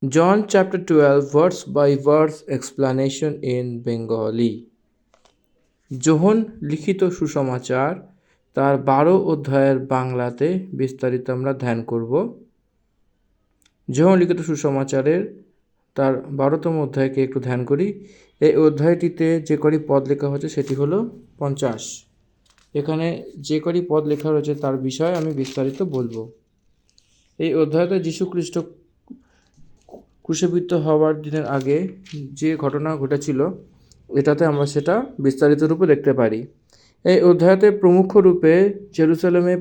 John chapter 12 verse by verse explanation in Bengali. যোহন লিখিত সুসমাচার তার 12 অধ্যায়ের বাংলাতে বিস্তারিত আমরা ধ্যান করব। যোহন লিখিত সুসমাচারের তার 12তম অধ্যায়কে একটু ধ্যান করি। এই অধ্যায়টিতে যে কটি পদ লেখা হয়েছে সেটি হলো 50। এখানে যে কটি পদ লেখা রয়েছে তার বিষয়ে আমি বিস্তারিত বলবো। এই অধ্যায়তে যীশুখ্রিস্ট ক্রুশবিদ্ধ হওয়ার দিনের আগে যে ঘটনা ঘটেছিল এটাতে আমরা সেটা বিস্তারিত রূপে দেখতে পারি। এই অধ্যায়তে প্রমুখ রূপে জেরুসালেমে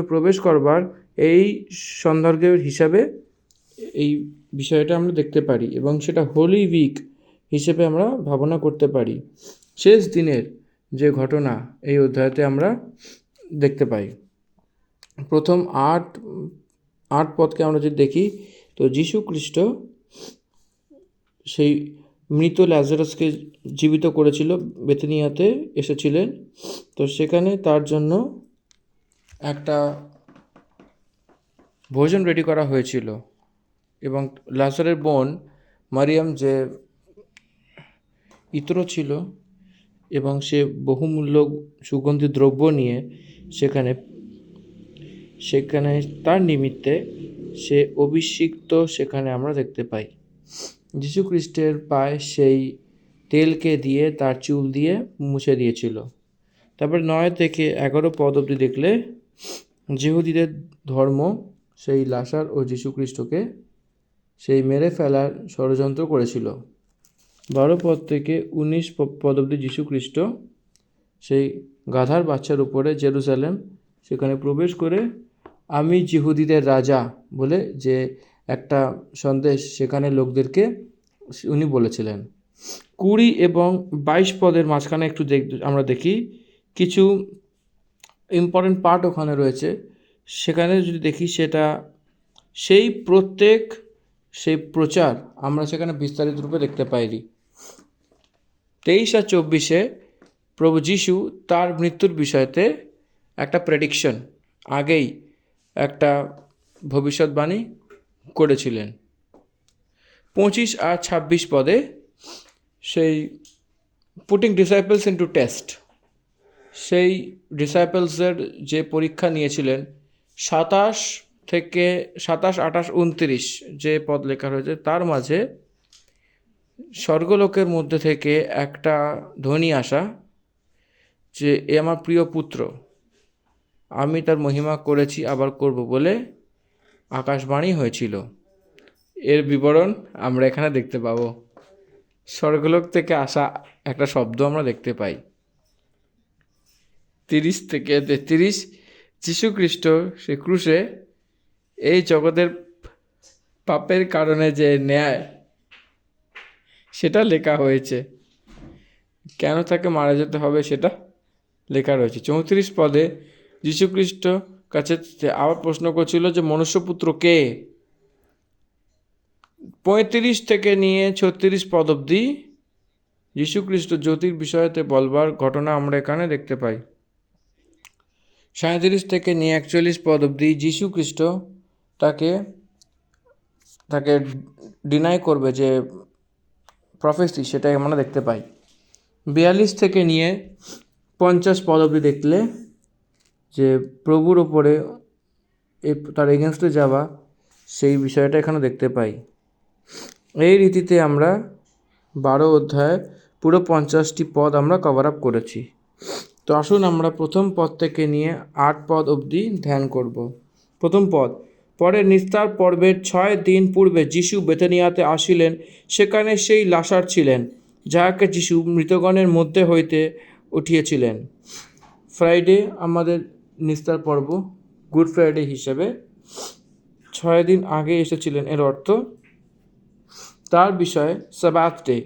প্রবেশ করবার এই সন্দর্ভের হিসাবে এই বিষয়টা আমরা দেখতে পারি এবং সেটা হোলি উইক হিসেবে আমরা ভাবনা করতে পারি। শেষ দিনের যে ঘটনা এই অধ্যায়তে আমরা দেখতে পাই। প্রথম আট পদকে আমরা যদি দেখি তো যীশু খ্রিস্ট সেই মৃত ল্যাজারাসকে জীবিত করেছিল, বেথনিয়াতে এসেছিলেন। তো সেখানে তার জন্য একটা ভোজন রেডি করা হয়েছিল এবং লাজারের বোন মারিয়াম যে ইতর ছিল এবং সে বহুমূল্য সুগন্ধি দ্রব্য নিয়ে সেখানে তার নিমিত্তে সে অভিষিক্ত সেখানে আমরা দেখতে পাই। যীশুখ্রিস্টের পায়ে সেই তেলকে দিয়ে তার চুল দিয়ে মুছে দিয়েছিল। তারপর 9 থেকে 11 পদ অবধি দেখলে যিহুদিদের ধর্ম সেই লাসার ও যীশুখ্রিস্টকে সেই মেরে ফেলার ষড়যন্ত্র করেছিল। 12 পদ থেকে 19 পদ অবধি যীশুখ্রিস্ট সেই গাধার বাচ্চার উপরে জেরুসালেম সেখানে প্রবেশ করে আমি যিহুদিদের রাজা বলে যে একটা সন্দেশ সেখানে লোকদেরকে উনি বলেছিলেন। 20 এবং 22 পদের মাঝখানে একটু আমরা দেখি কিছু ইম্পর্টেন্ট পার্ট ওখানে রয়েছে। সেখানে যদি দেখি সেটা সেই প্রচার আমরা সেখানে বিস্তারিত রূপে দেখতে পাইনি। 23 আর 24 প্রভু যীশু তার মৃত্যুর বিষয়তে একটা প্রেডিকশন আগেই একটা ভবিষ্যৎবাণী করেছিলেন। 25 আর 26 পদে সেই পুটিং ডিসাইপলস ইনটু টেস্ট, সেই ডিসাইপলসের যে পরীক্ষা নিয়েছিলেন 27, 28, 29 যে পদ লেখা রয়েছে তার মাঝে স্বর্গলোকের মধ্যে থেকে একটা ধ্বনি আসা যে এ আমার প্রিয় পুত্র, আমি তার মহিমা করেছি আবার করব বলে আকাশবাণী হয়েছিল। এর বিবরণ আমরা এখানে দেখতে পাবো। স্বর্গলোক থেকে আসা একটা শব্দ আমরা দেখতে পাই। 30 থেকে 33 যীশুখ্রিস্ট সে ক্রুশে এই জগতের পাপের কারণে যে ন্যায় সেটা লেখা হয়েছে, কেন তাকে মারা যেতে হবে সেটা লেখা রয়েছে। 34 পদে যীশুখ্রিস্ট কাছে আবার প্রশ্ন করছিল যে মনুষ্যপুত্র কে। 35 থেকে নিয়ে 36 পদ অবধি যীশুখ্রিস্ট জ্যোতির বিষয়তে বলবার ঘটনা আমরা এখানে দেখতে পাই। 37 থেকে নিয়ে 41 পদ অবধি যীশুখ্রিস্ট তাকে ডিনাই করবে যে প্রফেসি সেটাই আমরা দেখতে পাই। 42 থেকে নিয়ে 50 পদ অবধি দেখলে যে প্রভুর ওপরে তার এগেনস্টে যাওয়া সেই বিষয়টা এখানে দেখতে পাই। এই রীতিতে আমরা 12 অধ্যায় পুরো 50টি পদ আমরা কভার আপ করেছি। তো আসুন আমরা প্রথম পদ থেকে নিয়ে 8 পদ অবধি ধ্যান করব। প্রথম পদ, পরে নিস্তার পর্বের 6 দিন পূর্বে যীশু বেথনিয়াতে আসিলেন, সেখানে সেই লাসার ছিলেন যাহাকে যীশু মৃতগণের মধ্যে হইতে উঠিয়েছিলেন। ফ্রাইডে আমাদের নিস্তার পর্ব, গুড ফ্রাইডে হিসেবে 6 দিন আগে এসেছিলেন, এর অর্থ তার বিষয়ে সাবাথ ডে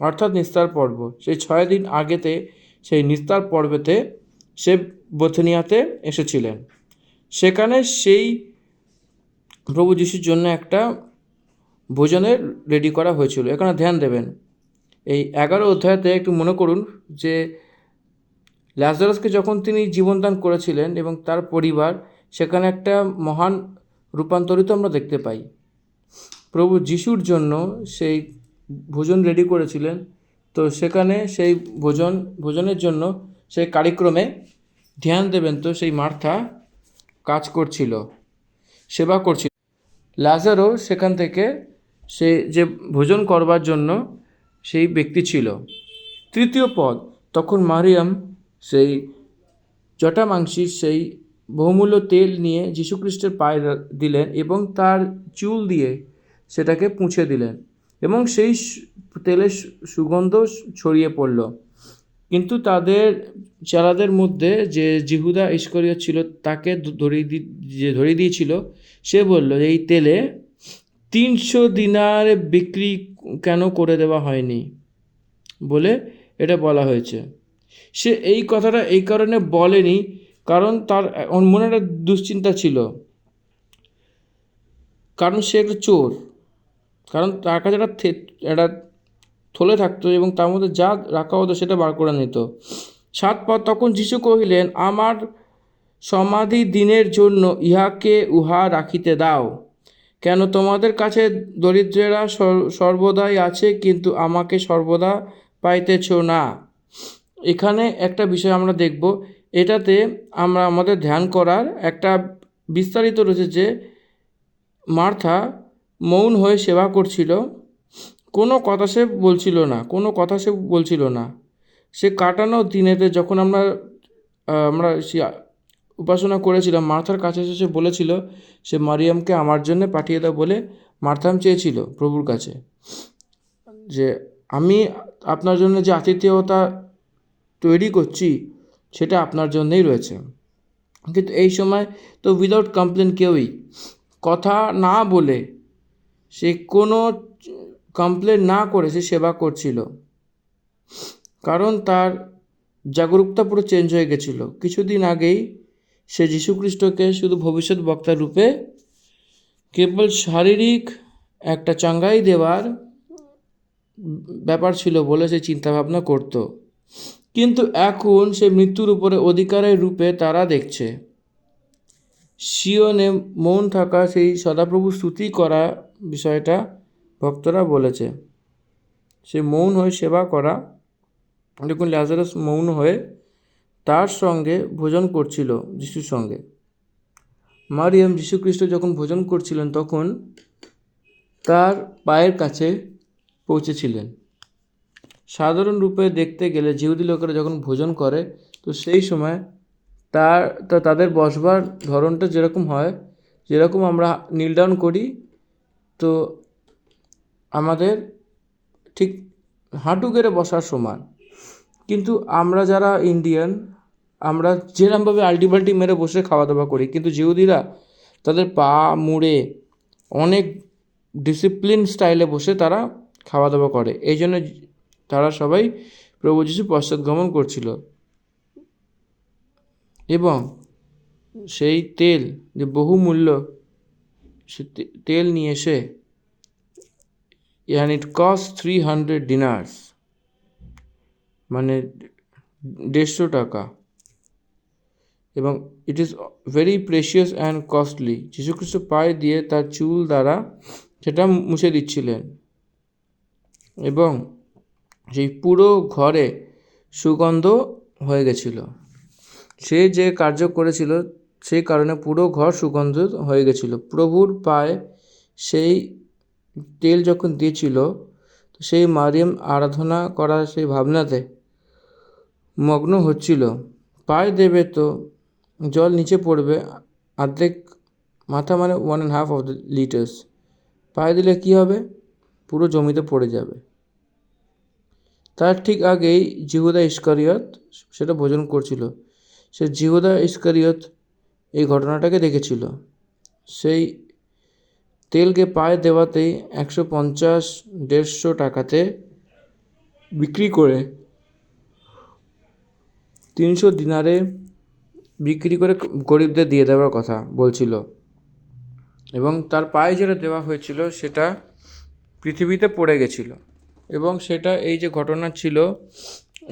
অর্থাৎ নিস্তার পর্ব। সেই 6 দিন আগেতে সেই নিস্তার পর্বেতে সে বেথনিয়াতে এসেছিলেন। সেখানে সেই প্রভু যীশুর জন্য একটা ভোজনের রেডি করা হয়েছিল। এখানে ধ্যান দেবেন এই 11 অধ্যায়তে একটু মনে করুন যে ল্যাজারাসকে যখন তিনি জীবনদান করেছিলেন এবং তার পরিবার, সেখানে একটা মহান রূপান্তরিত আমরা দেখতে পাই। প্রভু যিশুর জন্য সেই ভোজন রেডি করেছিলেন। তো সেখানে সেই ভোজনের জন্য সেই কার্যক্রমে ধ্যান দেবেন, তো সেই মার্থা কাজ করছিল, সেবা করছিল। লাজারও সেখান থেকে সে যে ভোজন করবার জন্য সেই ব্যক্তি ছিল। তৃতীয় পদ, তখন মারিয়াম সেই জটামাংসির সেই বহুমূল্য তেল নিয়ে যীশুখ্রিস্টের পায়ে দিলেন এবং তার চুল দিয়ে সেটাকে পুঁছে দিলেন এবং সেই তেলের সুগন্ধ ছড়িয়ে পড়ল। কিন্তু তাদের চেলাদের মধ্যে যে জিহুদা ইস্করিয়ত ছিল, তাকে ধরিয়ে দিয়েছিল, সে বলল, এই তেলে 300 দিনার বিক্রি কেন করে দেওয়া হয়নি বলে এটা বলা হয়েছে। সে এই কথাটা এই কারণে বলেনি, কারণ তার মনে একটা দুশ্চিন্তা ছিল, কারণ সে একটা চোর, কারণ তার কাছে একটা থলে থাকতো এবং তার মধ্যে যা রাখা হতো সেটা বার করে নিত। 7 পদ, তখন যীশু কহিলেন, আমার সমাধি দিনের জন্য ইহাকে উহা রাখিতে দাও। কেন তোমাদের কাছে দরিদ্রেরা সর্বদাই আছে, কিন্তু আমাকে সর্বদা পাইতেছ না। এখানে একটা বিষয় আমরা দেখব, এটাতে আমরা আমাদের ধ্যান করার একটা বিস্তারিত রয়েছে যে মার্থা মৌন হয়ে সেবা করছিল, কোনো কথা সে বলছিল না। সে কাটানো দিনেতে যখন আমরা উপাসনা করেছিলাম, মার্থার কাছে এসে সে বলেছিল সে মারিয়ামকে আমার জন্য পাঠিয়ে দাও বলে মার্থাম চেয়েছিল প্রভুর কাছে, যে আমি আপনার জন্য যে আতিথেয়তা তৈরি করছি সেটা আপনার জন্যই রয়েছে। কিন্তু এই সময় তো উইদাউট কমপ্লেন কেউই কথা না বলে, সে কোনো কমপ্লেন না করে সে সেবা করছিল, কারণ তার জাগরুকতা পুরো চেঞ্জ হয়ে গেছিল। কিছুদিন আগেই সে যীশুখ্রিস্টকে শুধু ভবিষ্যৎ বক্তার রূপে কেবল শারীরিক একটা চাঙ্গাই দেওয়ার ব্যাপার ছিল বলে সে চিন্তাভাবনা করত, কিন্তু এখন সে মৃত্যুর উপরে অধিকারের রূপে তারা দেখছে। সিয়নে মৌন থাকা, সেই সদাপ্রভু স্তুতি করা বিষয়টা ভক্তরা বলেছে, সে মৌন হয়ে সেবা করা। দেখুন, লাজারাস মৌন হয়ে তার সঙ্গে ভোজন করছিল যিশুর সঙ্গে। মারিয়াম যীশুখ্রিস্ট যখন ভোজন করছিলেন তখন তার পায়ের কাছে পৌঁছেছিলেন। সাধারণ রূপে দেখতে গেলে জিহুদি লোকেরা যখন ভোজন করে, তো সেই সময় তাদের বসবার ধরনটা যেরকম হয়, যেরকম আমরা নীল ডাউন করি, তো আমাদের ঠিক হাঁটু গেড়ে বসার সমান। কিন্তু আমরা যারা ইন্ডিয়ান, আমরা যেরকমভাবে আল্টিপাল্টি মেরে বসে খাওয়া দাওয়া করি, কিন্তু জিহুদিরা তাদের পা মুড়ে অনেক ডিসিপ্লিন স্টাইলে বসে তারা খাওয়া দাওয়া করে। এই জন্য তারা সবাই প্রভু যীশু পশ্চাৎগমন করছিল এবং সেই তেল যে বহুমূল্য, সে তেল নিয়ে এসে, অ্যান্ড ইট কস্ট 300 dinars, মানে 150 টাকা, এবং it is very precious and costly. যীশুখ্রিস্ট পায়ে দিয়ে তার চুল দ্বারা সেটা মুছে দিচ্ছিলেন এবং সেই পুরো ঘরে সুগন্ধ হয়ে গেছিল। সে যে কার্য করেছিল সেই কারণে পুরো ঘর সুগন্ধ হয়ে গেছিল। প্রভুর পায়ে সেই তেল যখন দিয়েছিল, সেই মারিয়াম আরাধনা করার সেই ভাবনাতে মগ্ন হচ্ছিল। পায়ে দেবে তো জল নিচে পড়বে, অর্ধেক মাথা, মানে 1.5 of the liters। পায়ে দিলে কী হবে? পুরো জমিতে পড়ে যাবে। তার ঠিক আগেই জিহুদা ইস্কারিয়ত সেটা ভোজন করছিল। সে জিহুদা ইস্কারিয়ত এই ঘটনাটাকে দেখেছিল। সেই তেলকে পায়ে দেওয়াতেই 150-150 টাকাতে বিক্রি করে 300 দিনারে বিক্রি করে গরিবদের দিয়ে দেওয়ার কথা বলছিল, এবং তার পায়ে যেটা দেওয়া হয়েছিল সেটা পৃথিবীতে পড়ে গেছিল, এবং সেটা এই যে ঘটনা ছিল,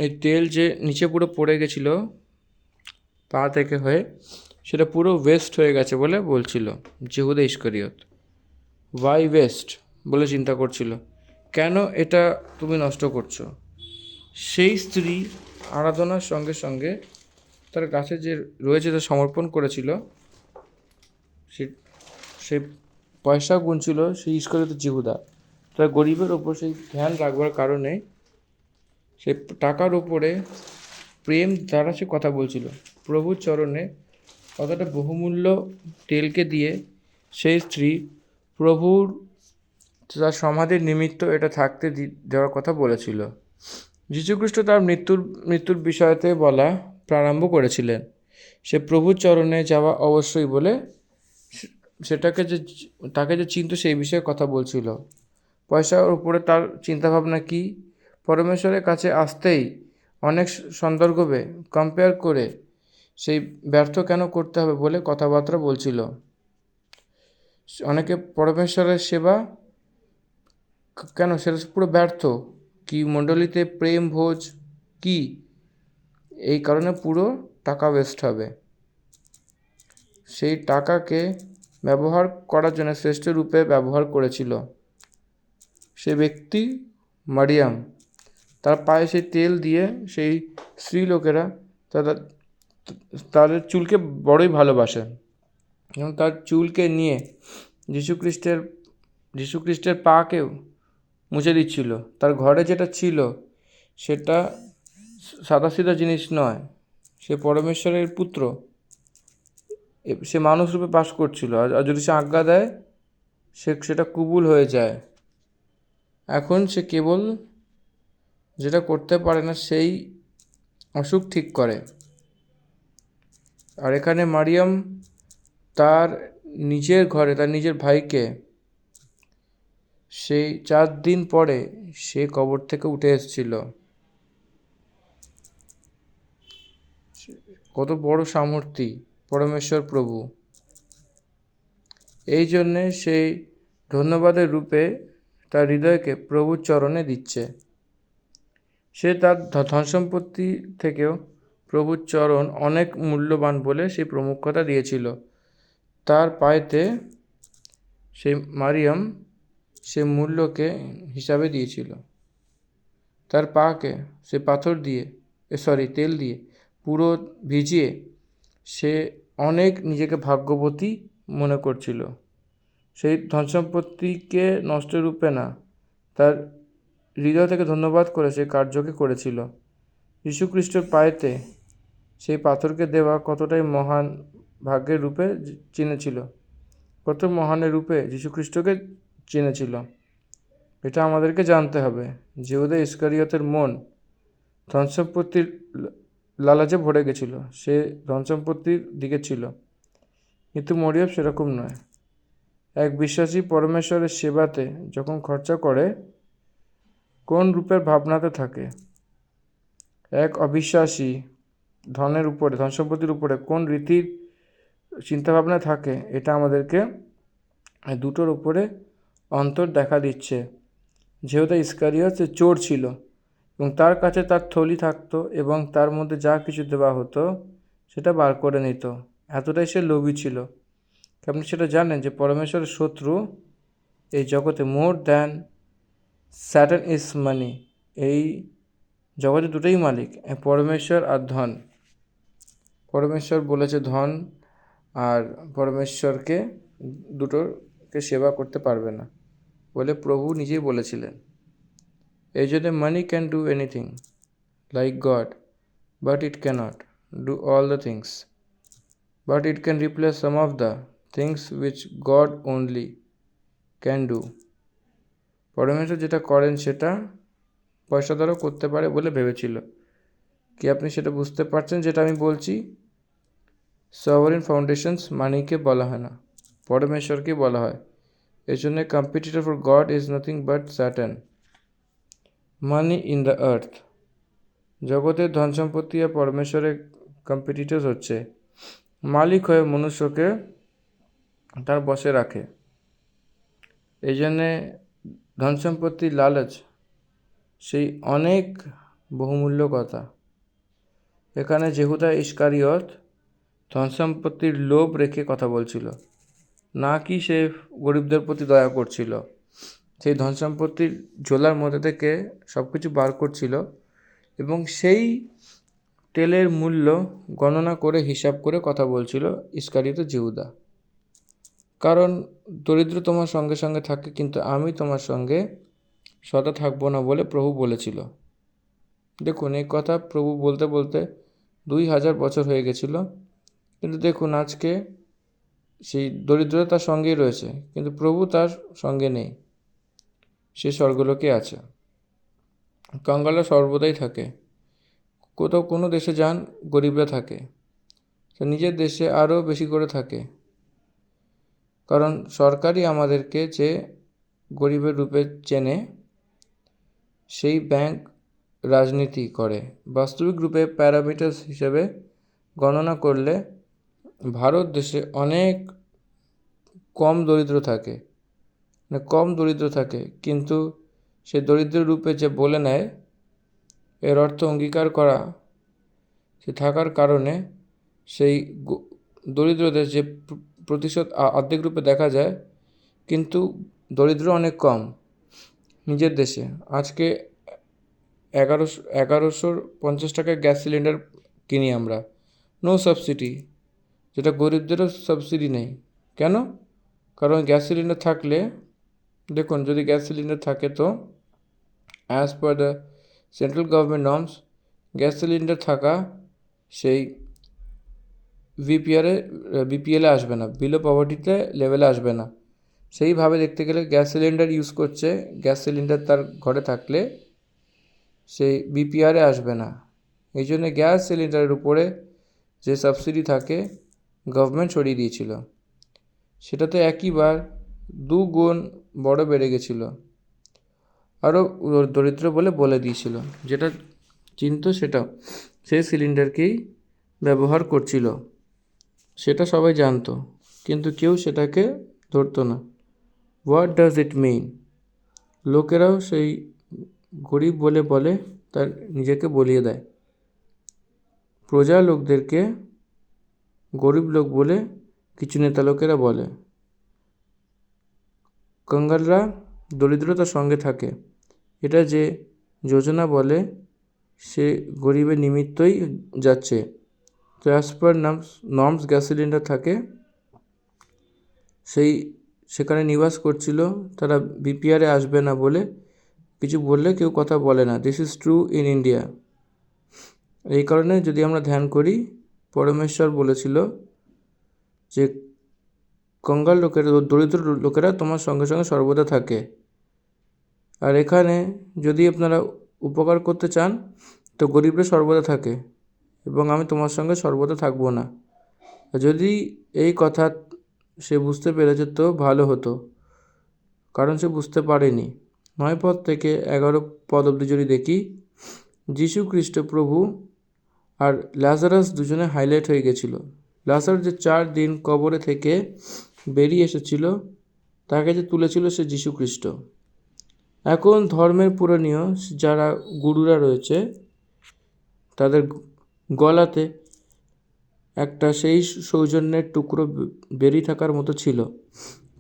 এই তেল যে নিচে পুরো পড়ে গেছিল পা থেকে হয়ে, সেটা পুরো ওয়েস্ট হয়ে গেছে বলে বলছিল জিহুদা ইস্কারিয়ত। Y West? বলে চিন্তা করছিল, কেন এটা তুমি নষ্ট করছো? সেই স্ত্রী আরাধনার সঙ্গে সঙ্গে তার কাছে যে রয়েছে তা সমর্পণ করেছিল। সে সে পয়সা গুনছিল সেই ইস্করিয়ত জিহুদা। তার গরিবের ওপর সেই ধ্যান রাখবার কারণে সে টাকার ওপরে প্রেম দ্বারা সে কথা বলছিল। প্রভুর চরণে কতটা বহুমূল্য তেলকে দিয়ে সেই স্ত্রী প্রভুর তার সমাধির নিমিত্ত এটা থাকতে দেওয়ার কথা বলেছিল। যীশুখ্রিস্ট তার মৃত্যুর বিষয়তে বলা প্রারম্ভ করেছিলেন। সে প্রভুর চরণে যাওয়া অবশ্যই বলে তাকে যে চিনত সেই বিষয়ে কথা বলছিল। পয়সার উপরে তার চিন্তাভাবনা কি? পরমেশ্বরের কাছে আসতেই অনেক সন্দর্ভে কম্পেয়ার করে সেই ব্যর্থ কেন করতে হবে বলে কথাবার্তা বলছিল। অনেকে পরমেশ্বরের সেবা কেন সেটা পুরো ব্যর্থ, কি মণ্ডলীতে প্রেম ভোজ কি, এই কারণে পুরো টাকা ওয়েস্ট হবে। সেই টাকাকে ব্যবহার করার জন্য শ্রেষ্ঠ রূপে ব্যবহার করেছিল সে ব্যক্তি মারিয়াম। তার পায়ে সেই তেল দিয়ে সেই স্ত্রী লোকেরা তাদের চুলকে বড়ই ভালোবাসেন এবং তার চুলকে নিয়ে যীশুখ্রিস্টের পাকেও মুছে দিচ্ছিল। তার ঘরে যেটা ছিল সেটা সাদাসিধা জিনিস নয়, সে পরমেশ্বরের পুত্র, সে মানুষ রূপে বাস করছিল। আর যদি সে আজ্ঞা দেয় সেটা কবুল হয়ে যায়। এখন সে কেবল যেটা করতে পারে না সেই অসুখ ঠিক করে। আর এখানে মারিয়াম তার নিজের ঘরে তার নিজের ভাইকে সেই 4 দিন পরে সে কবর থেকে উঠে এসেছিল। কত বড় সামর্থ্য পরমেশ্বর প্রভু! এই জন্যে সেই ধন্যবাদের রূপে তার হৃদয়কে প্রভুর চরণে দিচ্ছে। সে তার ধন সম্পত্তি থেকেও প্রভুর চরণ অনেক মূল্যবান বলে সেই প্রমুখতা দিয়েছিল। তার পায়েতে সেই মারিয়াম সে মূল্যকে হিসাবে দিয়েছিল। তার পাকে সে তেল দিয়ে পুরো ভিজিয়ে সে অনেক নিজেকে ভাগ্যবতী মনে করছিল। সেই ধন সম্পত্তিকে নষ্ট রূপে না, তার হৃদয় থেকে ধন্যবাদ করে সে কার্যকে করেছিল। যীশুখ্রিস্টের পায়েতে সেই পাথরকে দেওয়া কতটাই মহান ভাগ্যের রূপে চিনেছিল, কত মহানের রূপে যীশুখ্রিস্টকে চিনেছিল, এটা আমাদেরকে জানতে হবে। জিহুদা ইস্কারিয়তের মন ধন সম্পত্তির লালাচে ভরে গেছিল, সে ধন সম্পত্তির দিকে ছিল, কিন্তু মরিয়ম সেরকম নয়। এক বিশ্বাসী পরমেশ্বরের সেবাতে যখন খরচা করে কোন রূপের ভাবনাতে থাকে, এক অবিশ্বাসী ধন সম্পত্তির উপরে কোন রীতির চিন্তাভাবনা থাকে, এটা আমাদেরকে দুটোর উপরে অন্তর দেখা দিচ্ছে। যেহেতু ইস্কারিয়ত সে চোর ছিল এবং তার কাছে তার থলি থাকতো এবং তার মধ্যে যা কিছু দেওয়া হতো সেটা বার করে নিত, এতটাই সে লোভী ছিল। আপনি সেটা জানেন যে পরমেশ্বরের শত্রু এই জগতে more than Satan is money. এই জগতে দুটোই মালিক, পরমেশ্বর আর ধন। পরমেশ্বর বলেছে ধন আর পরমেশ্বরকে দুটোকে সেবা করতে পারবে না বলে প্রভু নিজেই বলেছিলেন। এই জন্য money can do anything like God, but it can't do all the things, but it can replace some of the things which God only can do. পরমেশ্বর যেটা করেন সেটা পয়সা দ্বারাও করতে পারে বলে ভেবেছিল। কি আপনি সেটা বুঝতে পারছেন যেটা আমি বলছি? সভারেন ফাউন্ডেশনস মানিকে বলা হয় না, পরমেশ্বরকে বলা হয়। এই জন্য competitor for god is nothing but Satan. Money in the earth, জগতের ধন সম্পত্তি আর পরমেশ্বরের কম্পিটিটর হচ্ছে। মালিক হয়ে মনুষ্যকে তার বশে রাখে। এই জন্যে ধন সম্পত্তির লালচ সেই অনেক বহুমূল্য কথা। এখানে যেহুদা ইস্কারিয়ত ধন সম্পত্তির লোভ রেখে কথা বলছিল, না কি সে গরিবদের প্রতি দয়া করছিল। সেই ধন সম্পত্তির ঝোলার মধ্যে থেকে সব কিছু বার করছিল এবং সেই তেলের মূল্য গণনা করে হিসাব করে কথা বলছিল ইস্কারিত জিহুদা। কারণ দরিদ্র তোমার সঙ্গে সঙ্গে থাকে, কিন্তু আমি তোমার সঙ্গে সদা থাকবো না বলে প্রভু বলেছিল। দেখুন, এই কথা প্রভু বলতে বলতে 2000 বছর হয়ে গেছিল, কিন্তু দেখুন আজকে সেই দরিদ্রতা তার সঙ্গেই রয়েছে, কিন্তু প্রভু তার সঙ্গে নেই, সে স্বর্গলোকে আছে। কঙ্গালরা সর্বদাই থাকে। কোথাও কোনো দেশে যান, গরিবরা থাকে, তো নিজের দেশে আরও বেশি করে থাকে, কারণ সরকারই আমাদেরকে যে গরিবের রূপে চেনে, সেই ব্যাংক রাজনীতি করে। বাস্তবিক রূপে প্যারামিটার্স হিসেবে গণনা করলে ভারত দেশে অনেক কম দরিদ্র থাকে, কিন্তু সে দরিদ্র রূপে যে বলে নেয়, এর অর্থ অঙ্গীকার করা, সে থাকার কারণে সেই দরিদ্রদের যে প্রতিশত অর্ধেক রূপে দেখা যায়, কিন্তু দরিদ্র অনেক কম নিজের দেশে। আজকে 1150 টাকায় গ্যাস সিলিন্ডার কিনি আমরা, নো সাবসিডি, যেটা গরিবদেরও সাবসিডি নেই। কেন? কারণ গ্যাস সিলিন্ডার থাকলে, দেখুন যদি গ্যাস সিলিন্ডার থাকে তো as per the central government norms, gas cylinder থাকা সেই বিপিএলে আসবে না, বিলো পভার্টিতে লেভেলে আসবে না। সেইভাবে দেখতে গেলে গ্যাস সিলিন্ডার ইউজ করছে, গ্যাস সিলিন্ডার তার ঘরে থাকলে সেই বিপিআরে আসবে না। এই জন্য গ্যাস সিলিন্ডারের উপরে যে সাবসিডি থাকে গভর্নমেন্ট সরিয়ে দিয়েছিল, সেটাতে একইবার 2 গুণ বড় বেড়ে গেছিলো, আরও দরিদ্র বলে দিয়েছিল, যেটা চিনত সেটা সেই সিলিন্ডারকেই ব্যবহার করছিল, সেটা সবাই জানতো, কিন্তু কেউ সেটাকে ধরতো না। হোয়াট ডাজ ইট মিন? লোকেরাও সেই গরিব বলে তার নিজেকে বলিয়ে দেয়। প্রজা লোকদেরকে গরিব লোক বলে কিছু নেতা লোকেরা বলে। কঙ্গালরা দরিদ্রতার সঙ্গে থাকে, এটা যে যোজনা বলে সে গরিবের নিমিত্তই যাচ্ছে। তো as per norms gas cylinder থাকে, সেখানে নিবাস করছিল, তারা বিপিআরে আসবে না বলে কিছু বললে কেউ কথা বলে না। This is true in India. এই কারণে যদি আমরা ধ্যান করি, পরমেশ্বর বলেছিল যে কঙ্গাল লোকেরা, দরিদ্র লোকেরা তোমার সঙ্গে সঙ্গে সর্বদা থাকে। আর এখানে যদি আপনারা উপকার করতে চান তো গরিবরা সর্বদা থাকে, এবং আমি তোমার সঙ্গে সর্বদা থাকবো না। যদি এই কথা সে বুঝতে পেরেছে তো ভালো হতো, কারণ সে বুঝতে পারেনি। 9 পদ থেকে 11 পদ অবধি যদি দেখি, যীশু খ্রিস্ট প্রভু আর লাজারাস দুজনে হাইলাইট হয়ে গেছিল। লাজার যে 4 দিন কবরে থেকে বেরিয়ে এসেছিল, তাকে যে তুলেছিল সে যীশু খ্রিস্ট। এখন ধর্মের পুরাণীয় যারা গুরুরা রয়েছে, তাদের গলাতে একটা সেই সৌজন্যের টুকরো বেরিয়ে থাকার মতো ছিল,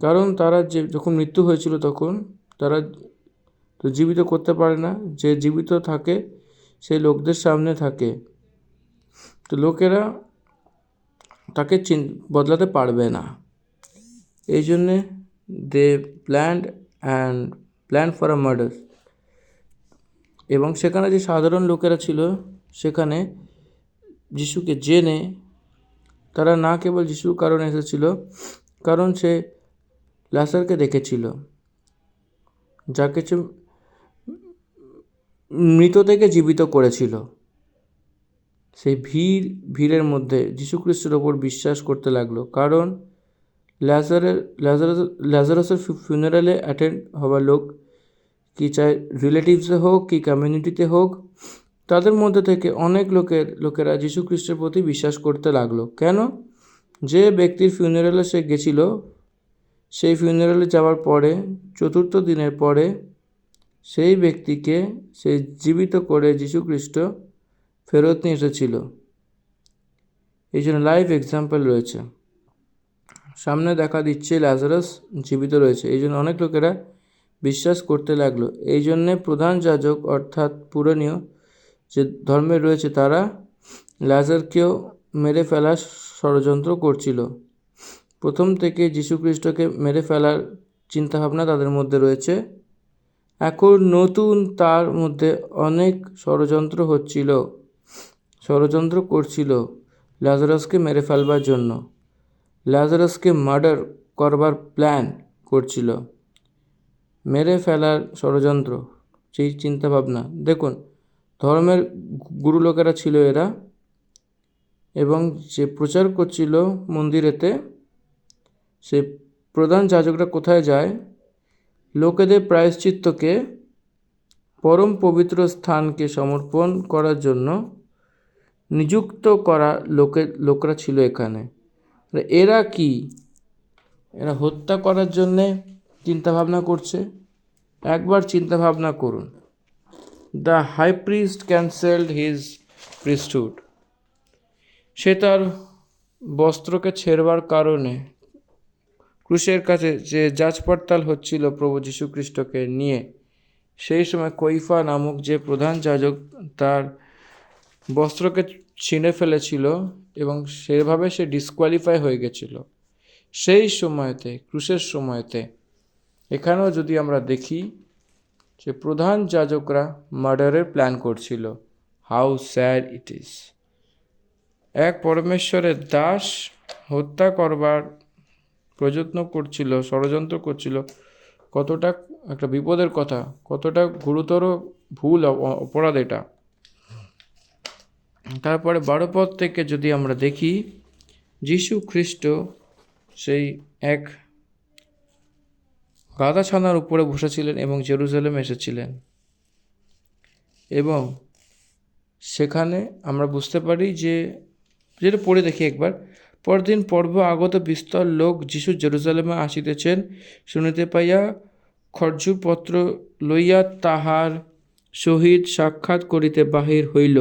কারণ তারা যখন মৃত্যু হয়েছিল তখন তারা তো জীবিত করতে পারে না, যে জীবিত থাকে সেই লোকদের সামনে থাকে, তো লোকেরা তাকে বদলাতে পারবে না। এই জন্যে they plan for a murder. এবং সেখানে যে সাধারণ লোকেরা ছিল, সেখানে যিশুকে জেনে তারা না কেবল যিশুর কারণে এসেছিল, কারণ সে লাজারকে দেখেছিল, যাকে সে মৃত থেকে জীবিত করেছিল। সেই ভিড়ের মধ্যে যীশু খ্রিস্টের ওপর বিশ্বাস করতে লাগলো, কারণ ল্যাজারাসের ফিউনারালে অ্যাটেন্ড হওয়া লোক, কি চাই রিলেটিভসে হোক কি কমিউনিটিতে হোক, তাদের মধ্যে থেকে অনেক লোকেরা যীশু খ্রিস্টের প্রতি বিশ্বাস করতে লাগলো। কেন? যে ব্যক্তির ফিউনারালে সে গেছিল, সেই ফিউনারালে যাওয়ার পরে 4th দিনের পরে সেই ব্যক্তিকে সে জীবিত করে যীশু খ্রিস্ট ফেরত নিয়ে এসেছিল। এই জন্য লাইভ এক্সাম্পল রয়েছে, সামনে দেখা দিচ্ছে লাজারাস জীবিত রয়েছে। এই জন্য অনেক লোকেরা বিশ্বাস করতে লাগলো। এই জন্যে প্রধান যাজক অর্থাৎ পুরনীয় যে ধর্মে রয়েছে তারা লাজারকেও মেরে ফেলার ষড়যন্ত্র করছিল। প্রথম থেকে যীশুখ্রিস্টকে মেরে ফেলার চিন্তাভাবনা তাদের মধ্যে রয়েছে। এখন নতুন তার মধ্যে অনেক ষড়যন্ত্র করছিল লাজারাসকে মেরে ফেলবার জন্য। লাজারাসকে মার্ডার করবার প্ল্যান করছিল, মেরে ফেলার ষড়যন্ত্র, সেই চিন্তাভাবনা। দেখুন, ধর্মের গুরু লোকেরা ছিল এরা, এবং যে প্রচার করছিল মন্দিরেতে, সে প্রধান যাজকরা কোথায় যায়? লোকেদের প্রায়শ্চিত্তকে, পরম পবিত্র স্থানকে সমর্পণ করার জন্য নিযুক্ত করা লোকরা ছিল এখানে। এরা কি? এরা হত্যা করার জন্যে চিন্তাভাবনা করছে। একবার চিন্তাভাবনা করুন, the high priest cancelled his priesthood. সে তার বস্ত্রকে ছেড়বার কারণে ক্রুশের কাছে যে যাচ পড়তাল হচ্ছিল প্রভু যীশুখ্রিস্টকে নিয়ে, সেই সময় কৈফা নামক যে প্রধান যাজক তার বস্ত্রকে ছিঁড়ে ফেলেছিল এবং সেভাবে সে ডিসকোয়ালিফাই হয়ে গেছিল। সেই সময়তে, ক্রুশের সময়তে, এখানেও যদি আমরা দেখি যে প্রধান যাজকরা মার্ডারের প্ল্যান করছিল। How sad it is! এক পরমেশ্বরের দাস হত্যা করবার প্রযত্ন করছিল, ষড়যন্ত্র করছিল। কতটা একটা বিপদের কথা, কতটা গুরুতর ভুল, অপরাধ এটা। তারপরে 12 পদ থেকে যদি আমরা দেখি, যীশু খ্রিস্ট সেই এক গাধা ছানার উপরে বসেছিলেন এবং জেরুজালেমে এসেছিলেন, এবং সেখানে আমরা বুঝতে পারি যে, যেটা পড়ে দেখি একবার, পরদিন পর্ব আগত বিস্তর লোক যীশু জেরুজালেমে আসিতেছেন শুনিতে পাইয়া খরজুরপত্র লইয়া তাহার সহিত সাক্ষাৎ করিতে বাহির হইল,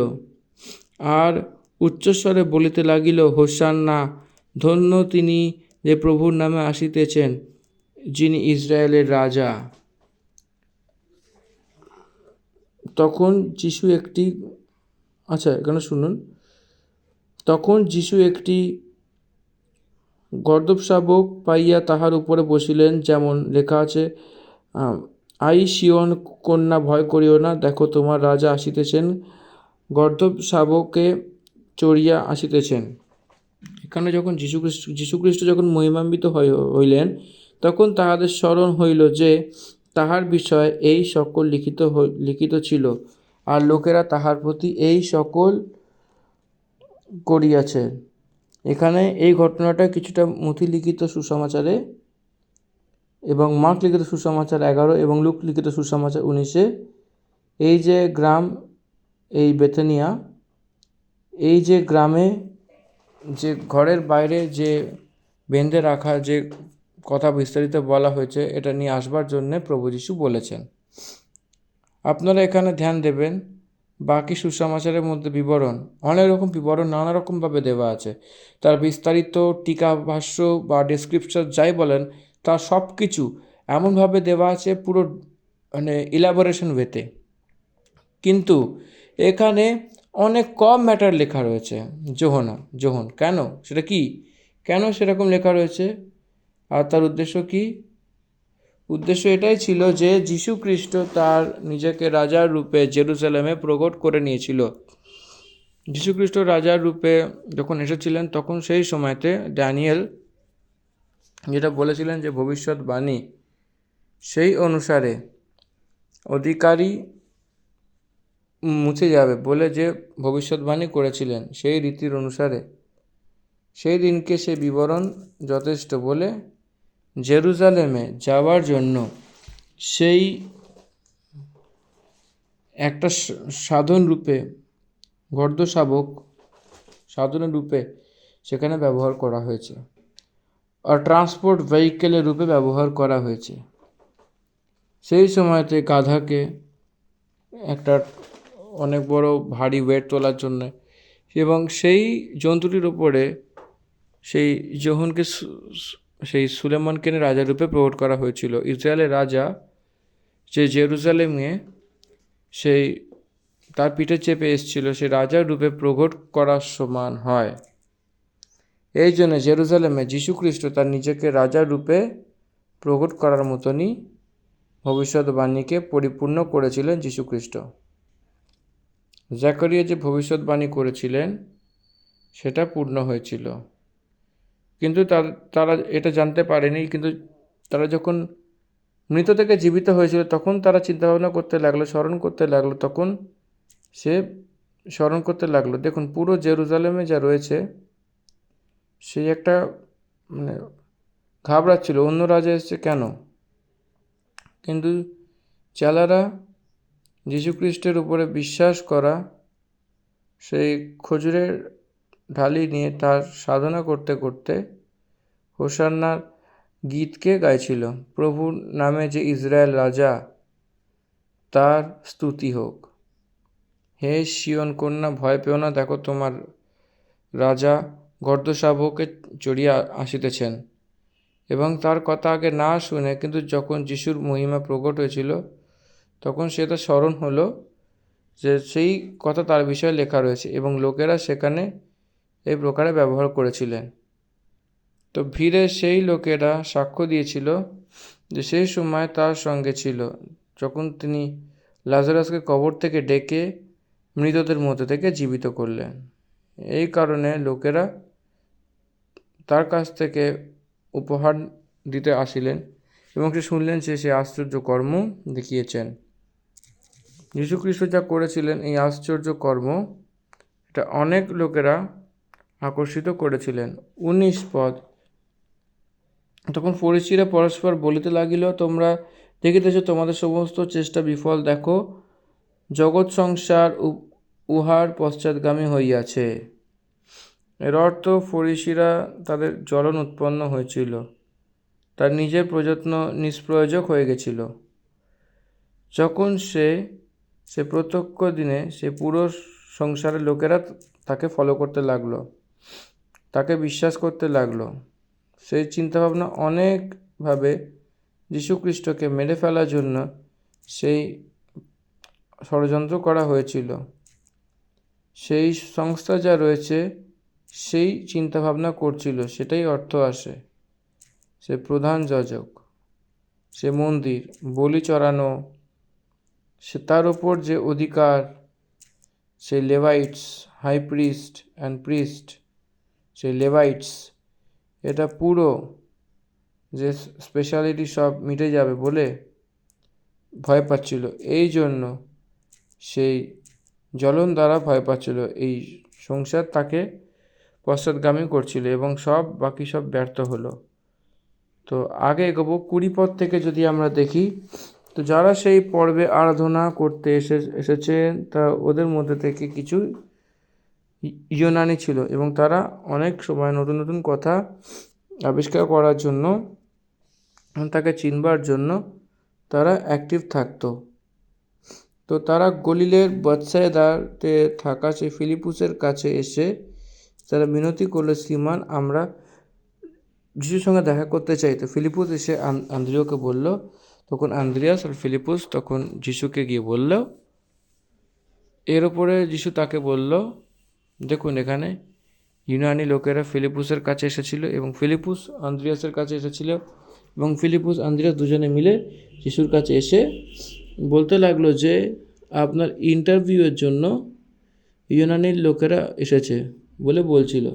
আর উচ্চস্বরে বলিতে লাগিল, হোসান্না! ধন্য তিনি যে প্রভুর নামে আসিতেছেন, যিনি ইসরায়েলের রাজা। তখন যীশু একটি গর্দভ শাবক পাইয়া তাহার উপরে বসিলেন, যেমন লেখা আছে, আই সিয়ন কন্যা, ভয় করিও না, দেখো তোমার রাজা আসিতেছেন, গর্দভ শাবকে চড়িয়া আসিতেছেন। এখানে যখন যীশুখ্রিস্ট যখন মহিমান্বিত হইলেন, তখন তাহাদের স্মরণ হইল যে তাহার বিষয়ে এই সকল লিখিত ছিল, আর লোকেরা তাহার প্রতি এই সকল করিয়াছে। এখানে এই ঘটনাটা কিছুটা মথি লিখিত সুসমাচারে এবং মার্ক লিখিত সুসমাচার 11 এবং লুক লিখিত সুসমাচার 19-এ, এই যে গ্রাম, এই বেথানিয়া, এই যে গ্রামে যে ঘরের বাইরে যে বেঁধে রাখা যে কথা বিস্তারিত বলা হয়েছে, এটা নিয়ে আসবার জন্যে প্রভু যীশু বলেছেন। আপনারা এখানে ধ্যান দেবেন, বাকি সুসমাচারের মধ্যে বিবরণ, অনেক রকম বিবরণ নানা রকমভাবে দেওয়া আছে। তার বিস্তারিত টিকা ভাষ্য বা ডেসক্রিপশন যাই বলেন, তার সব কিছু এমনভাবে দেওয়া আছে পুরো ইলাবোরেশন ওয়েতে। কিন্তু এখানে অনেক কম ম্যাটার লেখা রয়েছে। যোহন কেন? সেটা কি? কেন সেরকম লেখা রয়েছে? আর তার উদ্দেশ্য কি? উদ্দেশ্য এটাই ছিল যে যীশু খ্রিস্ট তার নিজেকে রাজার রূপে জেরুজালেমে প্রকট করে নিয়েছিল। যীশু খ্রিস্ট রাজার রূপে যখন এসেছিলেন, তখন সেই সময়তে ড্যানিয়েল যেটা বলেছিলেন যে ভবিষ্যৎবাণী, সেই অনুসারে অধিকারী মুছে যাবে বলে যে ভবিষ্যৎবাণী করেছিলেন, সেই রীতির অনুসারে সেই দিনকে সে বিবরণ যথেষ্ট বলে জেরুজালেমে যাওয়ার জন্য সেই একটা সাধন রূপে, গর্দ শাবক সাধনের রূপে সেখানে ব্যবহার করা হয়েছে, আর ট্রান্সপোর্ট ভেহিকেলের রূপে ব্যবহার করা হয়েছে। সেই সময়তে গাধাকে একটা অনেক বড় ভারী ওয়েট তোলার জন্য, এবং সেই জন্তুটির উপরে সেই যোহনকে, সেই সুলেমানকে রাজা রূপে প্রকট করা হয়েছিল। ইসরায়েলের রাজা যে জেরুজালেমে সেই তার পিঠে চেপে এসেছিল, সে রাজার রূপে প্রকট করার সমান হয়। এই জন্য জেরুজালেমে যীশুখ্রিস্ট তার নিজেকে রাজার রূপে প্রকট করার মতনই ভবিষ্যৎবাণীকে পরিপূর্ণ করেছিলেন যীশুখ্রিস্ট। জাকারিয়া যে ভবিষ্যৎবাণী করেছিলেন সেটা পূর্ণ হয়েছিল, কিন্তু তারা এটা জানতে পারেনি। কিন্তু তারা যখন মৃত থেকে জীবিত হয়েছিল তখন তারা চিন্তাভাবনা করতে লাগলো, স্মরণ করতে লাগলো, তখন সে স্মরণ করতে লাগলো, দেখুন পুরো জেরুজালেমে যা রয়েছে সেই একটা মানে ঘাবড়াচ্ছিল, অন্য রাজা এসছে কেন। কিন্তু চেলারা যীশুখ্রিস্টের উপরে বিশ্বাস করা সেই খজুরের ঢালি নিয়ে তার সাধনা করতে করতে হোসান্নার গীতকে গাইছিল, প্রভুর নামে যে ইসরায়েল রাজা, তার স্তুতি হোক। হে সিয়ন কন্যা, ভয় পেও না, দেখো তোমার রাজা গর্দশাবকে চড়িয়া আসিতেছেন। এবং তার কথা আগে না শুনে, কিন্তু যখন যিশুর মহিমা প্রকট হয়েছিল তখন সেটা স্মরণ হলো যে সেই কথা তার বিষয়ে লেখা রয়েছে, এবং লোকেরা সেখানে এই প্রকারে ব্যবহার করেছিলেন। তো ভিড়ে সেই লোকেরা সাক্ষ্য দিয়েছিল যে সেই সময় তার সঙ্গে ছিল যখন তিনি লাজারাসকে কবর থেকে ডেকে মৃতদের মধ্যে থেকে জীবিত করলেন। এই কারণে লোকেরা তার কাছ থেকে উপহার দিতে আসিলেন এবং সে শুনলেন সে আশ্চর্য কর্ম দেখিয়েছেন। যীশুখ্রিস্ট যা করেছিলেন এই আশ্চর্য কর্ম, এটা অনেক লোকেরা আকর্ষিত করেছিলেন। 19 পদ, তখন ফরিসীরা পরস্পর বলিতে লাগিল, তোমরা দেখিতেছ তোমাদের সমস্ত চেষ্টা বিফল, দেখো জগৎ সংসার উহার পশ্চাৎগামী হইয়াছে। এর অর্থ ফরিসীরা তাদের জ্বলন উৎপন্ন হয়েছিল, তার নিজের প্রযত্ন নিষ্প্রয়োজক হয়ে গেছিল। যখন সে প্রত্যক্ষ দিনে সে পুরো সংসারের লোকেরা তাকে ফলো করতে লাগলো, তাকে বিশ্বাস করতে লাগলো। সেই চিন্তাভাবনা অনেকভাবে যীশুখ্রিস্টকে মেরে ফেলার জন্য সেই ষড়যন্ত্র করা হয়েছিল। সেই সংস্থা যা রয়েছে সেই চিন্তাভাবনা করছিল, সেটাই অর্থ আসে। সে প্রধান যাজক, সে মন্দির, বলি চড়ানো, সে তার ওপর যে অধিকার, সেই লেভাইটস, হাই প্রিস্ট অ্যান্ড প্রিস্ট, সেই লেভাইটস, এটা পুরো যে স্পেশালিটি সব মিটে যাবে বলে ভয় পাচ্ছিল। এই জন্য সেই জ্বলন দ্বারা ভয় পাচ্ছিল, এই সংসার তাকে পশ্চাৎগামী করছিল এবং বাকি সব ব্যর্থ হলো। তো আগে এগোবো 20 পদ থেকে যদি আমরা দেখি, তো যারা সেই পর্বে আরাধনা করতে এসেছেন তা ওদের মধ্যে থেকে কিছু ইউনানি ছিল এবং তারা অনেক সময় নতুন নতুন কথা আবিষ্কার করার জন্য, তাকে চিনবার জন্য তারা অ্যাক্টিভ থাকতো। তো তারা গলিলের বেথসাইদাতে থাকা সেই ফিলিপুসের কাছে এসে তারা মিনতি করলো, শ্রীমান আমরা যিশুর সঙ্গে দেখা করতে চাই। তো ফিলিপুস এসে আন্দ্রিয়াকে বলল, তখন আন্দ্রিয়াস আর ফিলিপুস তখন যিশুকে গিয়ে বলল। এর ওপরে যিশু তাকে বলল, দেখুন এখানে ইউনানি লোকেরা ফিলিপুসের কাছে এসেছিল এবং ফিলিপুস আন্দ্রিয়াসের কাছে এসেছিল এবং ফিলিপুস আন্দ্রিয়াস দুজনে মিলে যিশুর কাছে এসে বলতে লাগলো যে আপনার ইন্টারভিউয়ের জন্য ইউনানির লোকেরা এসেছে বলে বলছিল।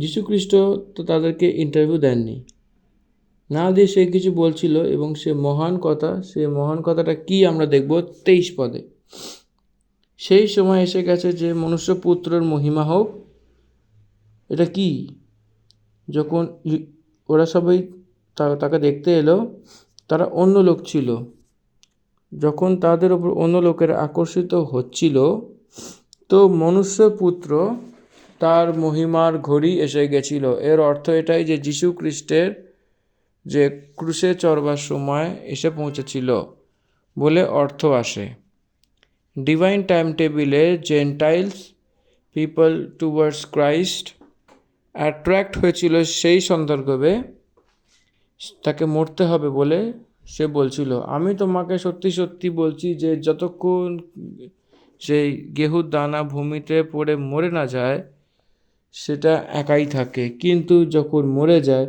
যীশুখ্রিস্ট তো তাদেরকে ইন্টারভিউ দেননি, না দিয়ে সে কিছু বলছিল এবং সে মহান কথাটা কি আমরা দেখব 23 পদে। সেই সময় এসে গেছে যে মনুষ্যপুত্রের মহিমা হোক। এটা কি? যখন ওরা সবাই তাকে দেখতে এলো, তারা অন্য লোক ছিল। যখন তাদের উপর অন্য লোকেরা আকর্ষিত হচ্ছিল, তো মনুষ্যপুত্র তার মহিমার ঘড়ি এসে গেছিল। এর অর্থ এটাই যে যীশু খ্রিস্টের যে ক্রুশে চড়বার সময় এসে পৌঁছেছিল বলে অর্থ আসে। ডিভাইন টাইম টেবিলে জেন্টাইলস পিপল টুয়ার্ডস ক্রাইস্ট অ্যাট্রাক্ট হয়েছিল সেই সন্দর্ভে তাকে মরতে হবে বলে সে বলছিল, আমি তোমাকে সত্যি সত্যি বলছি যে যতক্ষণ সেই গেহুর দানা ভূমিতে পড়ে মরে না যায় সেটা একাই থাকে, কিন্তু যখন মরে যায়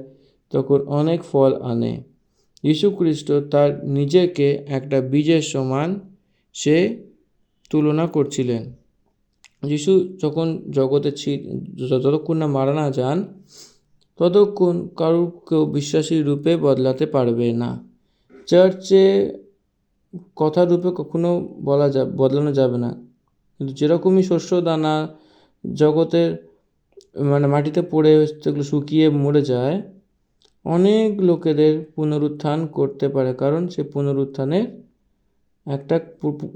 তখন অনেক ফল আনে। যীশুখ্রিস্ট তার নিজেকে একটা বীজের সমান সে তুলনা করছিলেন। যিশু যখন জগতে যতক্ষণ না মারা না যান ততক্ষণ কেউ বিশ্বাসী রূপে বদলাতে পারবে না। চার্চে কথা রূপে কখনো বদলানো যাবে না, কিন্তু যেরকমই শস্য দানা জগতের মাটিতে পড়ে সেগুলো শুকিয়ে মরে যায়, অনেক লোকেদের পুনরুত্থান করতে পারে, কারণ সে পুনরুত্থানের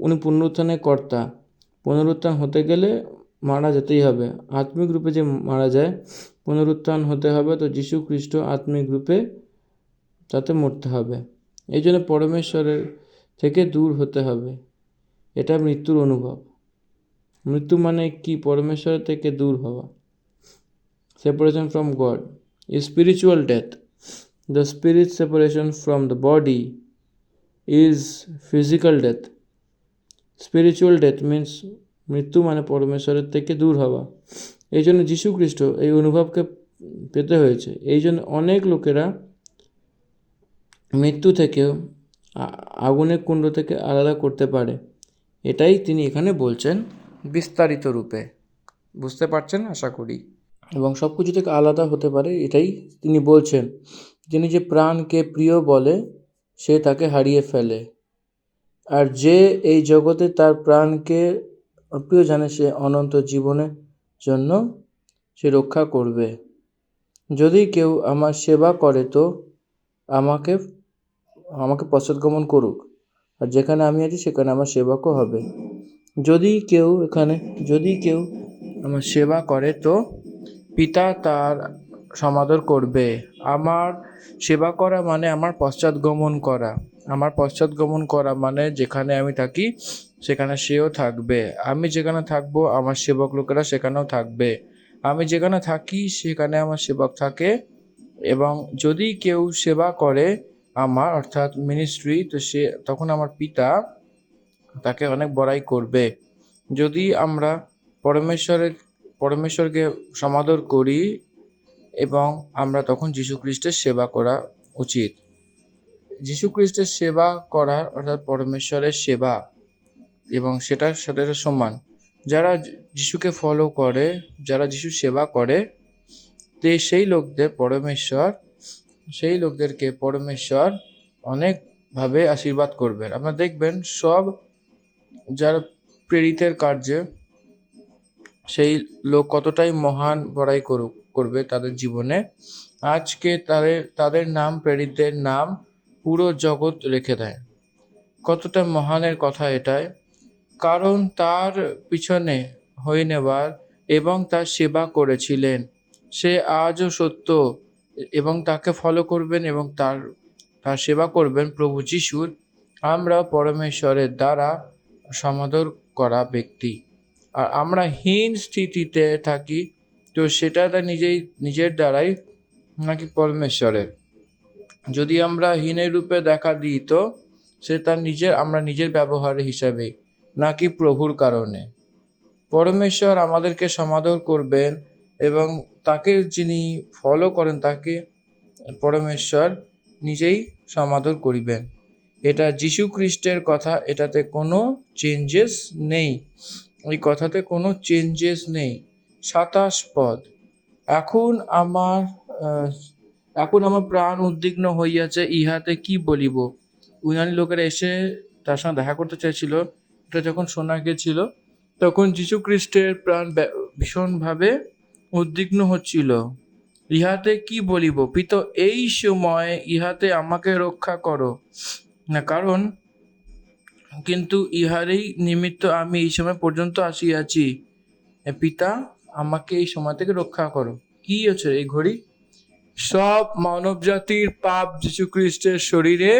উনি পুনরুত্থানের কর্তা। পুনরুত্থান হতে গেলে মারা যেতেই হবে। আত্মিক রূপে যে মারা যায়, পুনরুত্থান হতে হবে, তো যীশু খ্রিস্ট আত্মিক রূপে তাতে মরতে হবে। এই জন্য পরমেশ্বরের থেকে দূর হতে হবে। এটা মৃত্যুর অনুভব। মৃত্যু মানে কি? পরমেশ্বরের থেকে দূর হওয়া, separation from God is spiritual death. The spirit separation from the body is physical death. Spiritual death means মৃত্যু মানে পরমেশ্বরের থেকে দূর হওয়া। এই জন্য যীশু খ্রিস্ট এই অনুভবকে পেতে হয়েছে। এই জন্য অনেক লোকেরা মৃত্যু থেকেও আগুনের কুণ্ড থেকে আলাদা করতে পারে। এটাই তিনি এখানে বলছেন বিস্তারিত রূপে। বুঝতে পারছেন আশা করি। এবং সব কিছু থেকে আলাদা হতে পারে, এটাই তিনি বলছেন। যিনি যে প্রাণকে প্রিয় বলে সে তাকে হারিয়ে ফেলে, আর যে এই জগতে তার প্রাণকে অপ্রিয় জানে সে অনন্ত জীবনের জন্য সে রক্ষা করবে। যদি কেউ আমার সেবা করে তো আমাকে পশ্চাৎগমন করুক, আর যেখানে আমি আছি সেখানে আমার সেবকও হবে। যদি কেউ আমার সেবা করে তো পিতা তার সমাদর করবে। আমার সেবা করা মানে আমার পশ্চাৎগমন করা। আমার পশ্চাৎগমন করা মানে যেখানে আমি থাকি সেখানে সেও থাকবে। আমি যেখানে থাকবো আমার সেবক লোকেরা সেখানেও থাকবে। আমি যেখানে থাকি সেখানে আমার সেবক থাকে। এবং যদি কেউ সেবা করে আমার, অর্থাৎ মিনিস্ট্রি, তো তখন আমার পিতা তাকে অনেক বড়াই করবে। যদি আমরা পরমেশ্বরকে সমাদর করি এবং আমরা তখন যীশু খ্রিস্টের সেবা করা উচিত। যীশু খ্রিস্টের সেবা করা অর্থাৎ পরমেশ্বরের সেবা, এবং সেটার সাথে সমান। যারা যিশুকে ফলো করে, যারা যিশুর সেবা করে, সেই লোকদেরকে পরমেশ্বর অনেকভাবে আশীর্বাদ করবেন। আপনারা দেখবেন সব যারা প্রেরিতের কার্যে সেই লোক কতটাই মহান বড়াই করবে তাদের জীবনে। আজকে তাদের নাম, প্রেরিতদের নাম পুরো জগৎ রেখে দেয়। কতটা মহানের কথা এটাই, কারণ তার পিছনে হয়ে নেবার এবং তার সেবা করেছিলেন। সে আজও সত্য এবং তাকে ফলো করবেন এবং তার সেবা করবেন প্রভু যিশুর। আমরা পরমেশ্বরের দ্বারা সমাদর করা ব্যক্তি, আর আমরা হীন স্থিতিতে থাকি, তো সেটা তার নিজের দ্বারাই নাকি পরমেশ্বরের। যদি আমরা হীনের রূপে দেখা দিই তো সে আমরা নিজের ব্যবহারের হিসাবে, নাকি প্রভুর কারণে। পরমেশ্বর আমাদেরকে সমাদর করবেন এবং তাকে যিনি ফলো করেন তাকে পরমেশ্বর নিজেই সমাদর করিবেন। এটা যীশু খ্রিস্টের কথা, এটাতে কোনো চেঞ্জেস নেই। ওই কথাতে কোনো চেঞ্জেস নেই। 27 পদ। এখন আমার প্রাণ উদ্বিগ্ন হইয়াছে, ইহাতে কি বলিব। ইউনানি লোকেরা এসে তার সঙ্গে দেখা করতে চাইছিল। এটা যখন শোনা গেছিল তখন যীশু খ্রিস্টের প্রাণ ভীষণভাবে উদ্বিগ্ন হচ্ছিল। ইহাতে কি বলিব, পিত এই সময় ইহাতে আমাকে রক্ষা করো না, কারণ কিন্তু ইহারই নিমিত্ত আমি এই সময় পর্যন্ত আসিয়াছি। পিতা আমাকে এই সময় থেকে রক্ষা করো। কি হচ্ছে এই ঘড়ি? সব মানব জাতির পাপ যীশু খ্রিস্টের শরীরে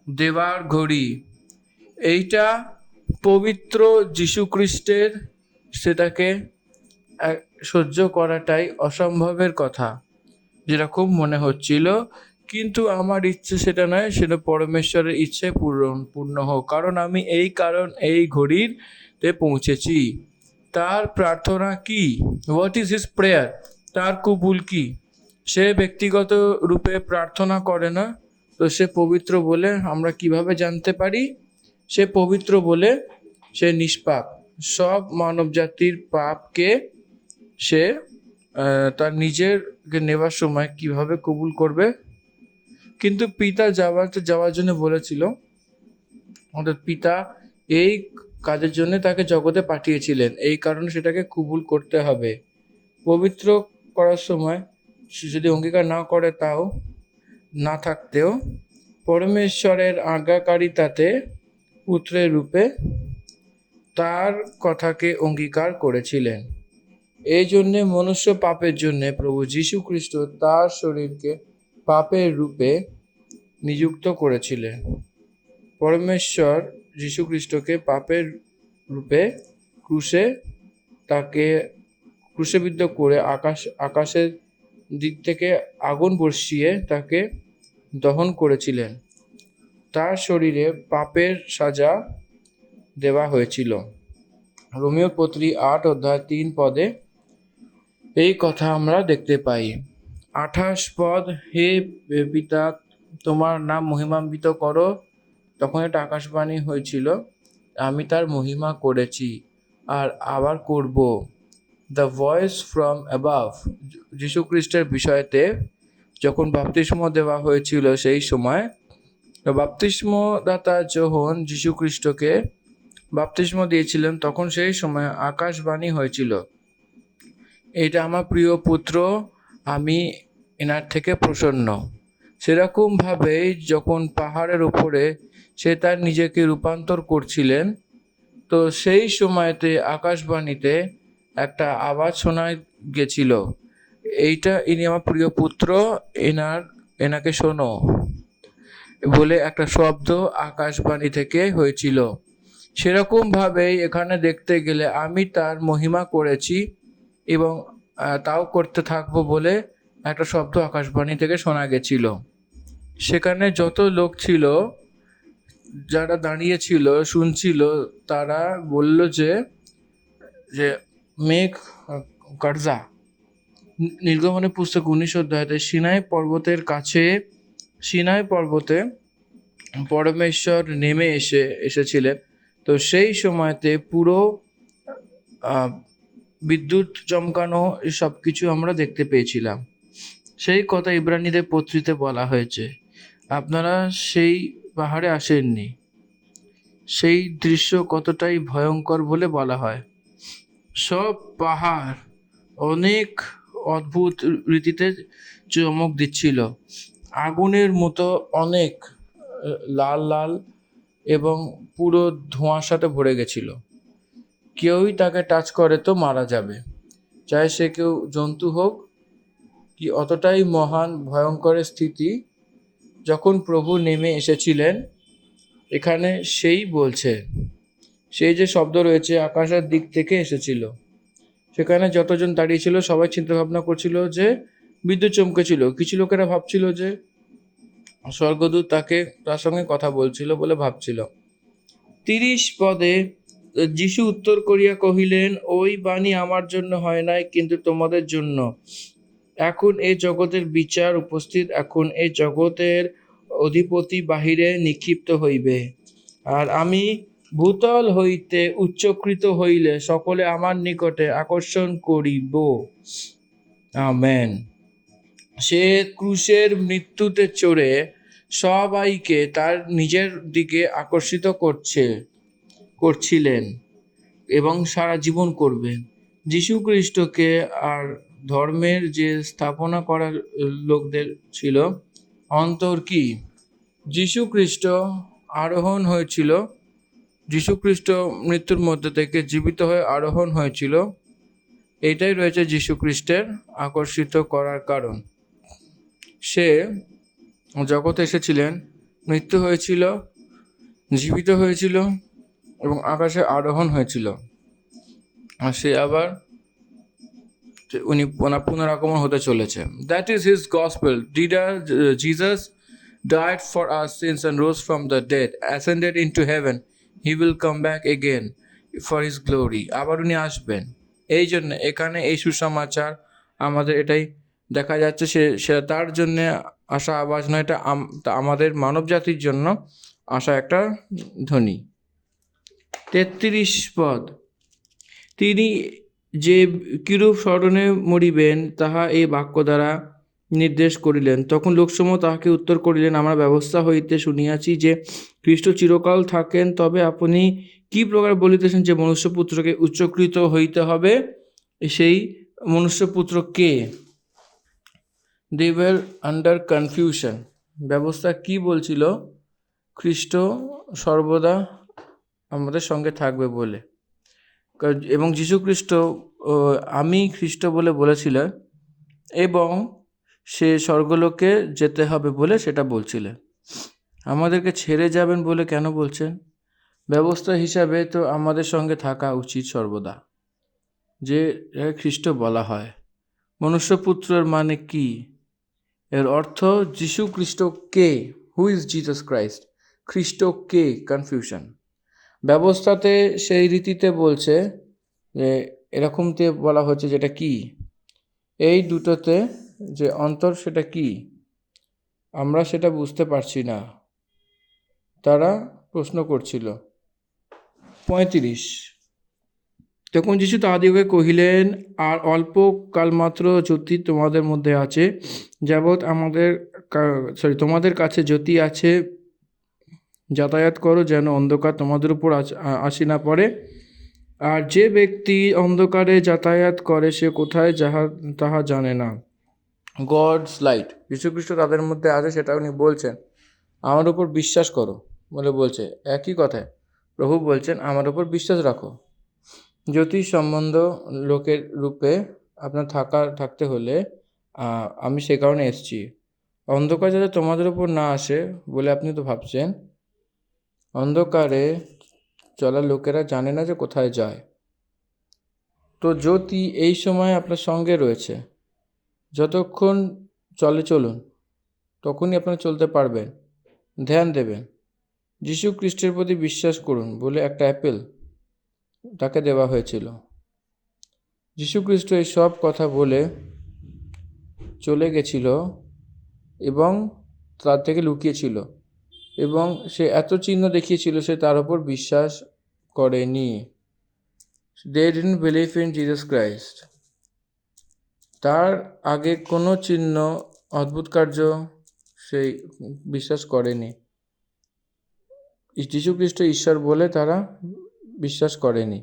দেওয়ার ঘড়ি। এইটা পবিত্র যীশু খ্রিস্টের, সেটাকে সহ্য করাটাই অসম্ভবের কথা যেরকম মনে হচ্ছিল। কিন্তু আমার ইচ্ছে সেটা নয়, সেটা পরমেশ্বরের ইচ্ছে পূর্ণ হোক, কারণ আমি এই ঘড়িতে পৌঁছেছি। তার প্রার্থনা কি? What is his prayer? তার কবুল কি? সে ব্যক্তিগত রূপে প্রার্থনা করে না। তো সে পবিত্র বলে আমরা কিভাবে জানতে পারি? সে পবিত্র বলে সে নিষ্পাপ। সব মানব জাতির পাপকে সে তার নিজেরকে নেবার সময় কিভাবে কবুল করবে? কিন্তু পিতা যাওয়ার জন্য বলেছিল, আমাদের পিতা এই কাজের জন্য তাকে জগতে পাঠিয়েছিলেন, এই কারণে সেটাকে কবুল করতে হবে। পবিত্র করার সময় সে যদি অঙ্গীকার না করে, তাও না থাকতেও পরমেশ্বরের আজ্ঞাকারিতাতে পুত্রের রূপে তার কথাকে অঙ্গীকার করেছিলেন। এই জন্যে মনুষ্য পাপের জন্যে প্রভু যীশু খ্রিস্ট তার শরীরকে পাপের রূপে নিযুক্ত করেছিলেন। পরমেশ্বর যীশু খ্রিস্টকে পাপের রূপে তাকে ক্রুশবিদ্ধ করে আকাশের দিক থেকে আগুন বর্ষিয়ে তাকে দহন করেছিলেন। তার শরীরে পাপের সাজা দেওয়া হয়েছিল। রোমীয় পত্রী 8 অধ্যায় 3 পদে এই কথা আমরা দেখতে পাই। 28 পদ, হে পিতা তোমার নাম মহিমান্বিত করো। তখন একটা আকাশবাণী হয়েছিল, আমি তার মহিমা করেছি আর আবার করব। দ্য ভয়েস ফ্রম অ্যাবাভ, যীশু খ্রিস্টের বিষয়তে যখন বাপ্তিস্ম দেওয়া হয়েছিল, সেই সময় বাপ্তিস্মদাতা যখন যীশু খ্রিস্টকে বাপ্তিস্ম দিয়েছিলেন, তখন সেই সময় আকাশবাণী হয়েছিল, এটা আমার প্রিয় পুত্র, আমি এনার থেকে প্রসন্ন। সেরকমভাবেই যখন পাহাড়ের উপরে সে তার নিজেকে রূপান্তর করছিলেন, তো সেই সময়তে আকাশবাণীতে একটা আওয়াজ শোনা গেছিল, এইটা ইনি আমার প্রিয় পুত্র, এনাকে শোনো বলে একটা শব্দ আকাশবাণী থেকে হয়েছিল। সেরকমভাবেই এখানে দেখতে গেলে আমি তার মহিমা করেছি এবং তাও করতে থাকবো বলে একটা শব্দ আকাশবাণী থেকে শোনা গেছিল। সেখানে যত লোক ছিল, যারা দাঁড়িয়েছিল শুনছিল, তারা বলল যে মেঘ কার্জা। নির্গমনের পুস্তক 19 অধ্যায়তে সিনাই পর্বতে পরমেশ্বর নেমে এসেছিলেন। তো সেই সময়তে পুরো বিদ্যুৎ চমকানো সব কিছু আমরা দেখতে পেয়েছিলাম। সেই কথা ইব্রানীদের পত্রিতে বলা হয়েছে। আপনারা সেই পাহাড়ে আসেননি, সেই দৃশ্য কতটাই ভয়ঙ্কর বলে বলা হয়। সব পাহাড় অনেক অদ্ভুত রীতিতে চমক দিচ্ছিল, আগুনের মতো অনেক লাল লাল এবং পুরো ধোঁয়াশাতে ভরে গেছিল। কেউই তাকে টাচ করে তো মারা যাবে, চাই সে কেউ জন্তু হোক। কি অতটাই মহান ভয়ঙ্কর স্থিতি যখন প্রভু নেমে এসেছিলেন। এখানে সেই বলছে, সেই যে শব্দ রয়েছে আকাশের দিক থেকে এসেছিল, সেখানে যতজন দাঁড়িয়ে ছিল সবাই চিন্তা ভাবনা করছিল যে বিদ্যুৎ চমকেছিল। কিছু লোকেরা ভাবছিল যে স্বর্গদূত তার সঙ্গে কথা বলছিল বলে ভাবছিল। 30 পদে যীশু উত্তর করিয়া কহিলেন, ওই বাণী আমার জন্য হয় নাই, কিন্তু তোমাদের জন্য। এখন এই জগতের বিচার উপস্থিত, এখন এই জগতের অধিপতি বাহিরে নিক্ষিপ্ত হইবে, আর আমি ভূতল হইতে উচ্চকৃত হইলে সকলে আমার নিকটে আকর্ষণ করিব। আমেন। সে ক্রুশের মৃত্যুতে চড়ে সবাইকে তার নিজের দিকে আকর্ষিত করছিলেন এবং সারা জীবন করবেন। যীশু খ্রিস্টকে আর ধর্মের যে স্থাপনা করার লোকদের ছিল অন্তর কি? যীশু খ্রিস্ট আরোহণ হয়েছিল, যীশু খ্রিস্ট মৃত্যুর মধ্যে থেকে জীবিত হয়ে আরোহণ হয়েছিল। এইটাই রয়েছে যীশু খ্রিস্টের আকর্ষিত করার কারণ। সে জগতে এসেছিলেন, মৃত্যু হয়েছিল, জীবিত হয়েছিল এবং আকাশে আরোহণ হয়েছিল। আর সে আবার উনি পুনরাগমন হতে চলেছে। That is his gospel. Jesus died for our sins and rose from the dead, ascended into heaven. He will come back again for his glory. আবার উনি আসবেন। এই জন্য এখানে এই সুসমাচার আমাদের এটাই দেখা যাচ্ছে, সে তার জন্য আসা আওয়াজ নয়, এটা আমাদের মানব জাতির জন্য আসা একটা ধ্বনি। 33 পদ, তিনি যে কিরূপ স্মরণে মরিবেন তাহা এই বাক্য দ্বারা নির্দেশ করিলেন। তখন লোকসমূহ তাহাকে উত্তর করিলেন, আমরা ব্যবস্থা হইতে শুনিয়াছি যে খ্রিস্ট চিরকাল থাকেন, তবে আপনি কি প্রকার বলিতেছেন যে মনুষ্যপুত্রকে উচ্চকৃত হইতে হবে? সেই মনুষ্যপুত্র কে? They were under confusion. ব্যবস্থা কি বলছিল? খ্রিস্ট সর্বদা আমাদের সঙ্গে থাকবে বলে, এবং যীশুখ্রিস্ট আমি খ্রিস্ট বলে বলেছিলেন, এবং সে স্বর্গলোকে যেতে হবে বলে সেটা বলছিলেন। আমাদেরকে ছেড়ে যাবেন বলে কেন বলছেন? ব্যবস্থা হিসাবে তো আমাদের সঙ্গে থাকা উচিত সর্বদা, যে খ্রিস্ট বলা হয়। মনুষ্যপুত্রের মানে কি? এর অর্থ যীশু খ্রিস্ট কে? Who is Jesus Christ? খ্রিস্ট কে? কনফিউশন। ব্যবস্থাতে সেই রীতিতে বলছে যে এরকমতে বলা হচ্ছে, যেটা কি এই দুটোতে যে অন্তর, সেটা কি আমরা সেটা বুঝতে পারছি না, তারা প্রশ্ন করছিল। 35, তখন যীশু তাহাদিগকে কহিলেন, আর অল্প কালমাত্র জ্যোতি তোমাদের মধ্যে আছে, যাবৎ তোমাদের কাছে জ্যোতি আছে, যাতায়াত করো, যেন অন্ধকার তোমাদের উপর আসি না পড়ে। আর যে ব্যক্তি অন্ধকারে যাতায়াত করে সে কোথায় তাহা জানে না। গডস লাইট, যীশুখ্রিস্ট তাদের মধ্যে আছে, সেটা উনি বলছেন। আমার উপর বিশ্বাস করো বলে বলছে। একই কথায় প্রভু বলছেন, আমার উপর বিশ্বাস রাখো। জ্যোতিষ সম্বন্ধ লোকের রূপে আপনার থাকতে হলে আমি সে কারণে এসেছি। অন্ধকার যাতে তোমাদের উপর না আসে বলে আপনি তো ভাবছেন। অন্ধকারে চলা লোকেরা জানে না যে কোথায় যায়। তো জ্যোতি এই সময় আপনার সঙ্গে রয়েছে, যতক্ষণ চলুন, তখনই আপনারা চলতে পারবেন। ধ্যান দেবেন, যীশু খ্রিস্টের প্রতি বিশ্বাস করুন বলে একটা অ্যাপেল তাকে দেওয়া হয়েছিল। যীশু খ্রিস্ট এই সব কথা বলে চলে গেছিল এবং তার থেকে লুকিয়েছিল, এবং সে এত চিহ্ন দেখিয়েছিল, সে তার উপর বিশ্বাস করেনি। They didn't believe in Jesus Christ. তার আগে কোনো চিহ্ন, অদ্ভুত কার্য সেই বিশ্বাস করেনি। যীশু খ্রিস্ট ঈশ্বর বলে তারা বিশ্বাস করেনি,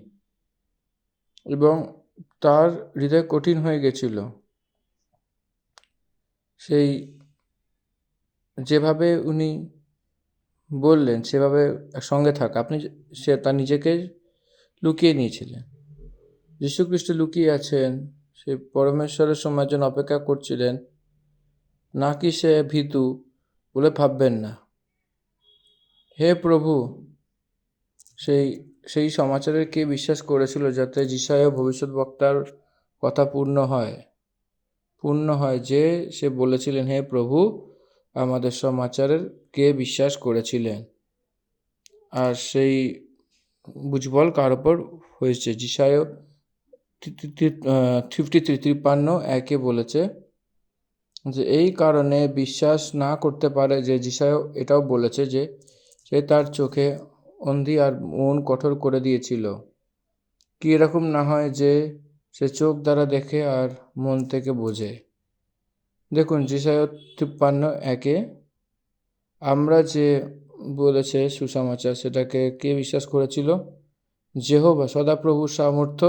এবং তার হৃদয় কঠিন হয়ে গেছিল। সেই যেভাবে উনি বললেন সেভাবে সঙ্গে থাকা, সে তার নিজেকে লুকিয়ে নিয়েছিলেন। যীশু খ্রিস্ট লুকিয়ে আছেন, সে পরমেশ্বরের সময়ের জন্য অপেক্ষা করছিলেন, নাকি সে ভীতু বলে ভাববেন না। হে প্রভু, সেই সমাচারের কে বিশ্বাস করেছিল যাতে যিশায়া ভবিষ্যৎবক্তার কথা পূর্ণ হয়, যে সে বলেছিলেন, হে প্রভু, আমাদের সমাচারের কে বিশ্বাস করেছিলেন। আর সেই বুঝবল কার ওপর হয়েছে? যিশায়া 53:53 বলেছে যে এই কারণে বিশ্বাস না করতে পারে যে যিশায়া এটাও বলেছে যে সে তার চোখে অন্ধি আর মন কঠোর করে দিয়েছিল, কি এরকম না হয় যে সে চোখ দ্বারা দেখে আর মন থেকে বোঝে। দেখুন, যিশায়া 53:1 আমরা যে বলেছে সুসমাচার, সেটাকে কে বিশ্বাস করেছিল? যেহোবা, সদাপ্রভুর সামর্থ্য।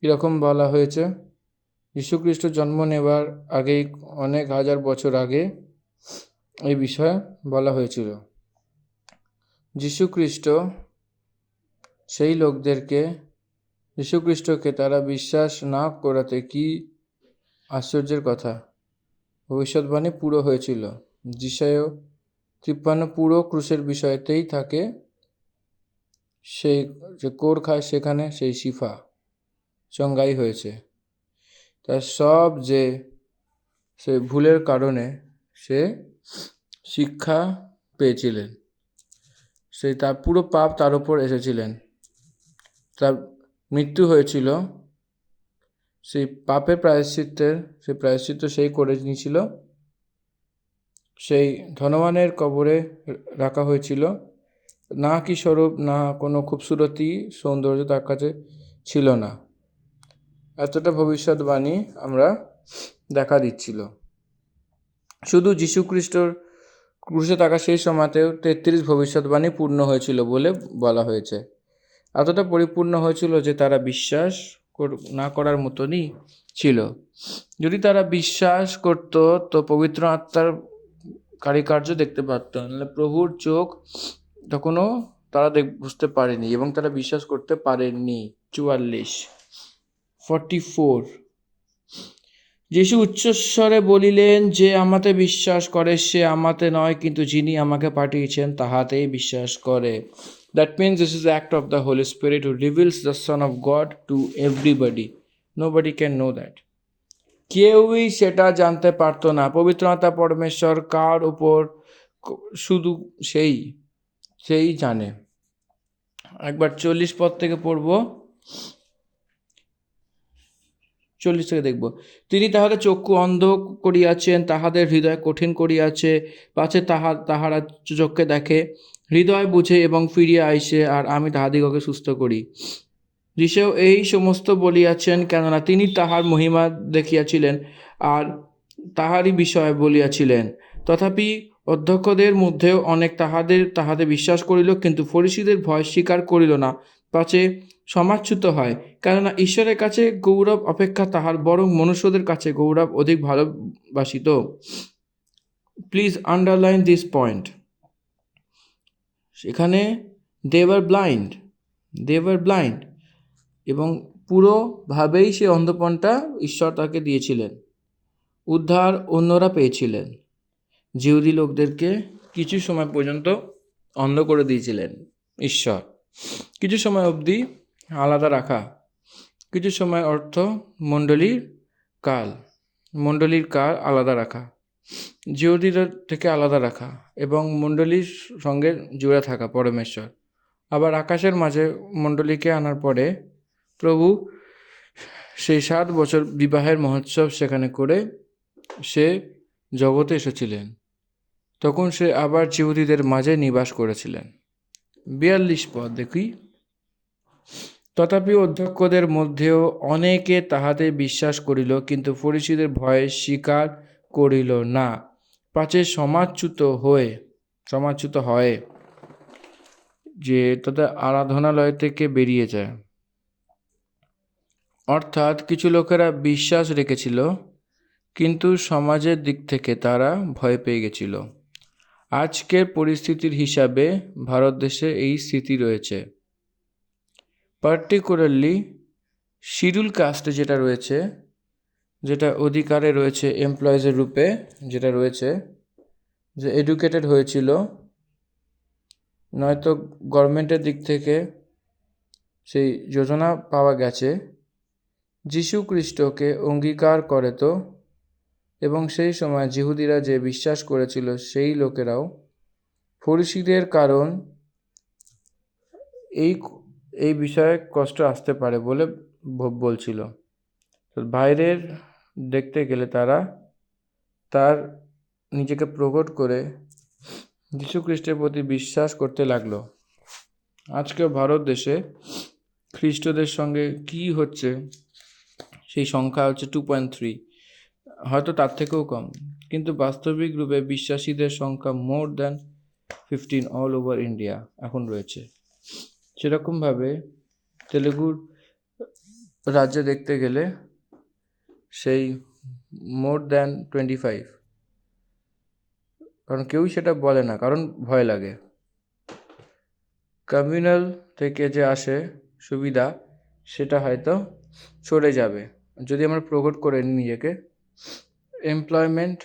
কীরকম বলা হয়েছে? যীশুখ্রিস্ট জন্ম নেবার আগেই, অনেক হাজার বছর আগে এই বিষয়ে বলা হয়েছিল। যীশুখ্রিস্ট সেই লোকদেরকে, যীশুখ্রিস্টকে তারা বিশ্বাস না করাতে কি আশ্চর্যের কথা, ভবিষ্যৎবাণী পুরো হয়েছিল। যিশায়া 53 পুরো ক্রুশের বিষয়তেই থাকে। সেই যে কোর খায় সেখানে সেই শিফা চঙ্গাই হয়েছে। তার সব যে সে ভুলের কারণে সে শিক্ষা পেয়েছিলেন, সেই তার পুরো পাপ তার উপর এসেছিলেন, তার মৃত্যু হয়েছিল, সেই পাপের প্রায়শ্চিত্ত সেই করে নিয়েছিল, সেই ধনবানের কবরে রাখা হয়েছিল। না কি স্বরূপ, না কোনো খুবসুরতি সৌন্দর্য তার কাছে ছিল না, এতটা ভবিষ্যৎবাণী আমরা দেখা দিচ্ছিল। শুধু যীশুখ্রিস্টর ক্রুশে থাকা সেই সময়তেও 33 ভবিষ্যৎবাণী পূর্ণ হয়েছিল বলে বলা হয়েছে। এতটা পরিপূর্ণ হয়েছিল যে তারা বিশ্বাস না করার মতনই ছিল। যদি তারা বিশ্বাস করত তো পবিত্র আত্মার কারিকার্য দেখতে পারত, নাহলে প্রভুর চোখ তখনও তারা বুঝতে পারেনি এবং তারা বিশ্বাস করতে পারেননি। 44 যীশু উচ্চস্বরে বলিলেন, যে আমাতে বিশ্বাস করে সে আমাতে নয়, কিন্তু যিনি আমাকে পাঠিয়েছেন তাহাতেই বিশ্বাস করে। That means this is the act of the Holy Spirit who reveals the Son of God to everybody. Nobody can know that. কেউই সেটা জানতে পারতো না। পবিত্র আত্মা পরমেশ্বর কার উপর, শুধু সেই জানে। একবার 40 পদ থেকে পড়ব, 40 থেকে দেখব। তিনি তাহাদের চক্ষু অন্ধ করিয়াছেন, তাহাদের হৃদয় কঠিন করিয়াছে, পাছে তাহারা চোখে দেখে, হৃদয় বুঝে এবং ফিরিয়া আইসে, আর আমি তাহাদিগকে সুস্থ করি। যীশু এই সমস্ত বলিয়াছেন, কেননা তিনি তাহার মহিমা দেখিয়াছিলেন আর তাহারই বিষয় বলিয়াছিলেন। তথাপি অধ্যক্ষদের মধ্যেও অনেক তাহাদের বিশ্বাস করিল, কিন্তু ফরিসীদের ভয় স্বীকার করিল না, পাছে সমাজচ্যুত হয়। কেননা ঈশ্বরের কাছে গৌরব অপেক্ষা তাহার বরং মনুষ্যদের কাছে গৌরব অধিক ভালোবাসিত। Please underline this point. সেখানে দে ওয়ার ব্লাইন্ড এবং পুরোভাবেই সে অন্ধপনটা ঈশ্বর তাকে দিয়েছিলেন। উদ্ধার অন্যরা পেয়েছিলেন। জিহুদি লোকদেরকে কিছু সময় পর্যন্ত অন্ধ করে দিয়েছিলেন ঈশ্বর, কিছু সময় অবধি আলাদা রাখা, কিছু সময় অর্থ মণ্ডলীর কাল আলাদা রাখা, জিহুদিদের থেকে আলাদা রাখা এবং মণ্ডলীর সঙ্গে জুড়ে থাকা পরমেশ্বর। আবার আকাশের মাঝে মণ্ডলীকে আনার পরে প্রভু সেই 7 বছর বিবাহের মহোৎসব সেখানে করে সে জগতে এসেছিলেন। তখন সে আবার জিহুদিদের মাঝে নিবাস করেছিলেন। 42 পদ দেখি। তথাপি অধ্যক্ষদের মধ্যেও অনেকে তাহাতে বিশ্বাস করিল, কিন্তু ফরিসীদের ভয়ে স্বীকার করিল না, পাছে সমাজচ্যুত হয়, যে তাদের আরাধনালয় থেকে বেরিয়ে যায়। অর্থাৎ কিছু লোকেরা বিশ্বাস রেখেছিল, কিন্তু সমাজের দিক থেকে তারা ভয় পেয়ে গেছিল। আজকের পরিস্থিতির হিসাবে ভারত দেশে এই স্থিতি রয়েছে। পার্টিকুলারলি শিডিউল কাস্টে যেটা রয়েছে, যেটা অধিকারে রয়েছে এমপ্লয়িজের রূপে, যেটা রয়েছে যে এডুকেটেড হয়েছিল, নয়তো গভর্নমেন্টের দিক থেকে সেই যোজনা পাওয়া গেছে, যীশু খ্রিস্টকে অঙ্গীকার করে তো, এবং সেই সময় জিহুদিরা যে বিশ্বাস করেছিল সেই লোকেরাও ফরিসীদের কারণ এই বিষয়ে কষ্ট আসতে পারে বলে বলছিল। বাইরের দেখতে গেলে তার নিজেকে প্রকট করে যীশু খ্রিস্টের প্রতি বিশ্বাস করতে লাগলো। আজকেও ভারত দেশে খ্রিস্টদের সঙ্গে কি হচ্ছে, সেই সংখ্যা হচ্ছে 2.3, হয়তো তার থেকেও কম, কিন্তু বাস্তবিক রূপে বিশ্বাসীদের সংখ্যা more than 15 all over India এখন রয়েছে। সেরকমভাবে তেলেগুর রাজ্যে দেখতে গেলে সেই মোর দ্যান 25, কারণ কেউই সেটা বলে না, কারণ ভয় লাগে। কমিউনাল থেকে যে আসে সুবিধা সেটা হয়তো চলে যাবে যদি আমরা প্রকট করে নিই নিজেকে। এমপ্লয়মেন্ট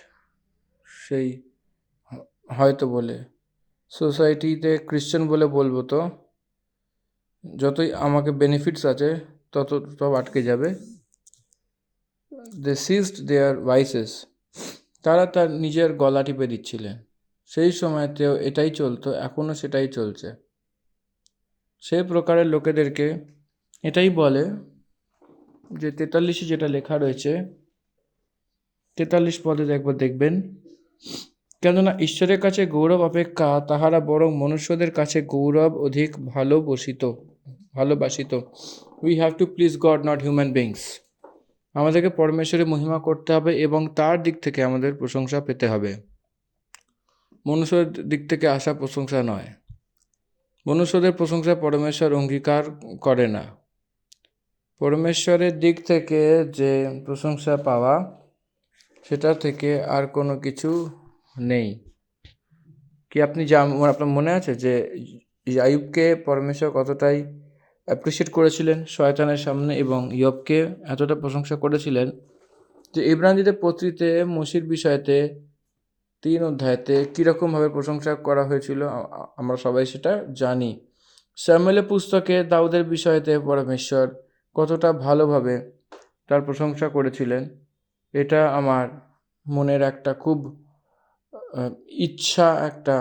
সেই হয়তো বলে সোসাইটিতে ক্রিশ্চান বলে বলবো তো যতই আমাকে বেনিফিটস আছে তত সব আটকে যাবে। দে সিজড দেয়ার ভাইসেস, তারা তার নিজের গলা টিপে দিচ্ছিলেন। সেই সময়তেও এটাই চলতো, এখনও সেটাই চলছে। সেই প্রকারের লোকেদেরকে এটাই বলে যে 43 যেটা লেখা রয়েছে, 43 পদে একবার দেখবেন, কেননা ঈশ্বরের কাছে গৌরব অপেক্ষা তাহারা বরং মনুষ্যদের কাছে গৌরব অধিক ভালোবাসিত। We have to please God, not human beings. আমাদেরকে পরমেশ্বরের মহিমা করতে হবে এবং তার দিক থেকে আমাদের প্রশংসা পেতে হবে, মনুষ্যের দিক থেকে আসা প্রশংসা নয়। মনুষ্যদের প্রশংসা পরমেশ্বর অঙ্গীকার করে না। পরমেশ্বরের দিক থেকে যে প্রশংসা পাওয়া, সেটা থেকে আর কোনো কিছু নেই। কি আপনার মনে আছে যে আইয়ুবকে পরমেশ্বর কতটাই অ্যাপ্রিসিয়েট করেছিলেন শয়তানের সামনে, এবং ইয়বকে এতটা প্রশংসা করেছিলেন যে ইব্রানিদের পত্রিতে মসির বিষয়তে 3 অধ্যায়তে কীরকমভাবে প্রশংসা করা হয়েছিল আমরা সবাই সেটা জানি। স্যামুয়েলের পুস্তকে দাউদের বিষয়তে পরমেশ্বর কতটা ভালোভাবে তার প্রশংসা করেছিলেন, এটা আমার মনের একটা খুব ইচ্ছা একটা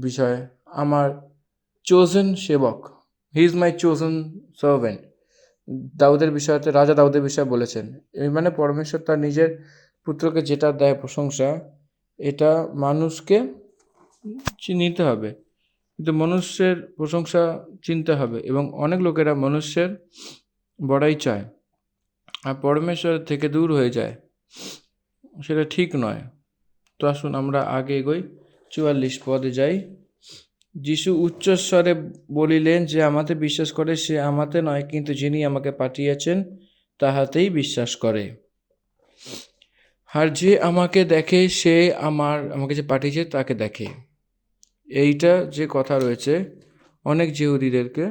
বিষয়। আমার চোজেন সেবক, he is my chosen servant, দাউদের বিষয়তে রাজা দাউদের বিষয়ে বলেছেন। এই মানে পরমেশ্বর তার নিজের পুত্রকে যেটা দেয় প্রশংসা, এটা মানুষকে নিতে হবে, কিন্তু মনুষ্যের প্রশংসা চিনতে হবে, এবং অনেক লোকেরা মনুষ্যের বড়াই চায় আর পরমেশ্বরের থেকে দূর হয়ে যায়, সেটা ঠিক নয়। তো আসুন আমরা আগে এগোই, 44 পদে যাই। যিশু উচ্চস্বরে বলিলেন, যে আমাতে বিশ্বাস করে সে আমাতে নয়, কিন্তু যিনি আমাকে পাঠিয়েছেন তাহাতেই বিশ্বাস করে। আর যে আমাকে দেখে সে আমাকে যে পাঠিয়েছে তাকে দেখে। এইটা যে কথা রয়েছে, অনেক জিহুদীদেরকে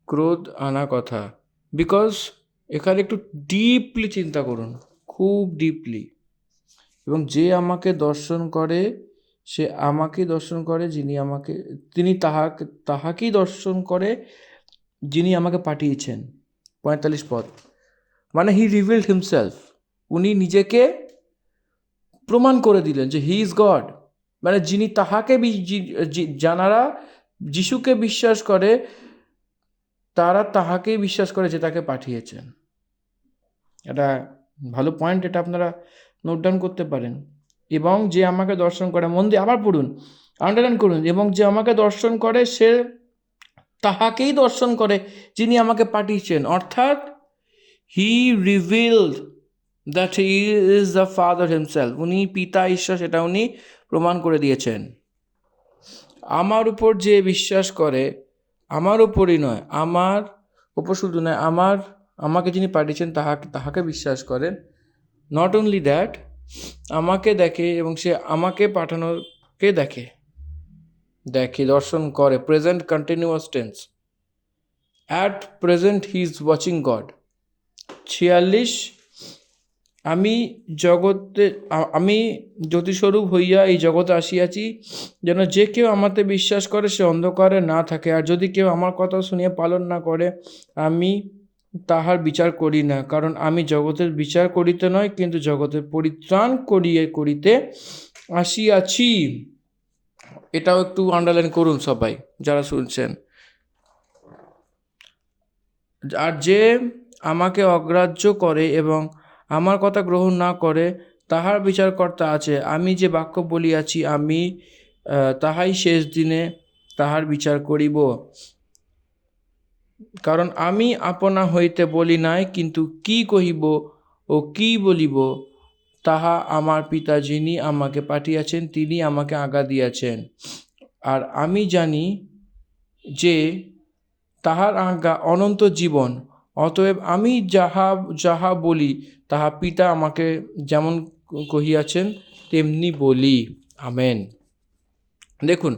ক্রোধ আনা কথা, বিকজ এখানে একটু ডিপলি চিন্তা করুন, খুব ডিপলি। এবং যে আমাকে দর্শন করে সে আমাকেই দর্শন করে, তিনি তাহাকেই দর্শন করে যিনি আমাকে পাঠিয়েছেন। 45 পদ, মানে হি রিভিলড হিমসেলফ, উনি নিজেকে প্রমাণ করে দিলেন যে হি ইজ গড। মানে যিনি তাহাকে যারা যিশুকে বিশ্বাস করে তারা তাহাকেই বিশ্বাস করে যে তাকে পাঠিয়েছেন। এটা ভালো পয়েন্ট, এটা আপনারা নোট ডাউন করতে পারেন। এবং যে আমাকে দর্শন করে, মন দিয়ে আবার পড়ুন, আন্ডারলাইন করুন, এবং যে আমাকে দর্শন করে সে তাহাকেই দর্শন করে যিনি আমাকে পাঠিয়েছেন। অর্থাৎ he revealed that he is the father himself, উনি পিতা ঈশ্বর, সেটা উনি প্রমাণ করে দিয়েছেন। আমার উপর যে বিশ্বাস করে, আমার উপরই নয়, আমার উপর শুধু নয়, আমাকে যিনি পাঠিয়েছেন তাহাকে বিশ্বাস করেন। নট অনলি দ্যাট, আমাকে দেখে এবং সে আমাকে পাঠানোকে দেখে, দর্শন করে। Present continuous tense, at present he is watching god. 46, আমি জ্যোতিস্বরূপ হইয়া এই জগতে আসিয়াছি, যেন যে কেউ আমাতে বিশ্বাস করে সে অন্ধকারে না থাকে। আর যদি কেউ আমার কথা শুনিয়া পালন না করে, আমি তাহার বিচার করি না, কারণ আমি জগতের বিচার করিতে নয়, কিন্তু জগতের পরিত্রাণ করিতে আসিয়াছি। এটাও একটু আন্ডারলাইন করুন সবাই যারা শুনছেন। আর যে আমাকে অগ্রাহ্য করে এবং আমার কথা গ্রহণ না করে, তাহার বিচারকর্তা আছে। আমি যে বাক্য বলিয়াছি, আমি তাহাই শেষ দিনে তাহার বিচার করিব। কারণ আমি আপনা হইতে বলি নাই, কিন্তু কি কহিব ও কি বলিব তাহা আমার পিতা যিনি আমাকে পাঠিয়েছেন তিনি আমাকে আজ্ঞা দিয়াছেন। আর আমি জানি যে তাহার আজ্ঞা অনন্ত জীবন। অতএব আমি যাহা বলি তাহা পিতা আমাকে যেমন কহিয়াছেন তেমনি বলি। আমেন। দেখুন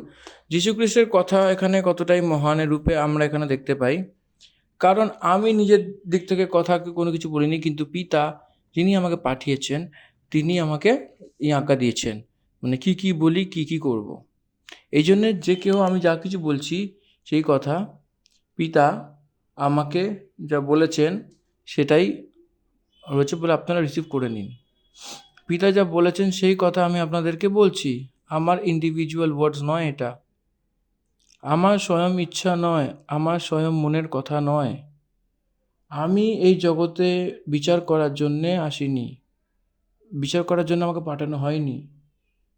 যীশুখ্রিস্টের কথা এখানে কতটাই মহানের রূপে আমরা এখানে দেখতে পাই। কারণ আমি নিজের দিক থেকে কোনো কিছু বলিনি, কিন্তু পিতা যিনি আমাকে পাঠিয়েছেন তিনি আমাকে এই আজ্ঞা দিয়েছেন, মানে কি বলি, কি করব। এই জন্যে যে কেউ আমি যা কিছু বলছি সেই কথা পিতা আমাকে যা বলেছেন সেটাই রয়েছে বলে আপনারা রিসিভ করে নিন। পিতা যা বলেছেন সেই কথা আমি আপনাদেরকে বলছি, আমার ইন্ডিভিজুয়াল ওয়ার্ডস নয় এটা, আমার স্বয়ং ইচ্ছা নয়, আমার স্বয়ং মনের কথা নয়। আমি এই জগতে বিচার করার জন্যে আসিনি, বিচার করার জন্য আমাকে পাঠানো হয়নি,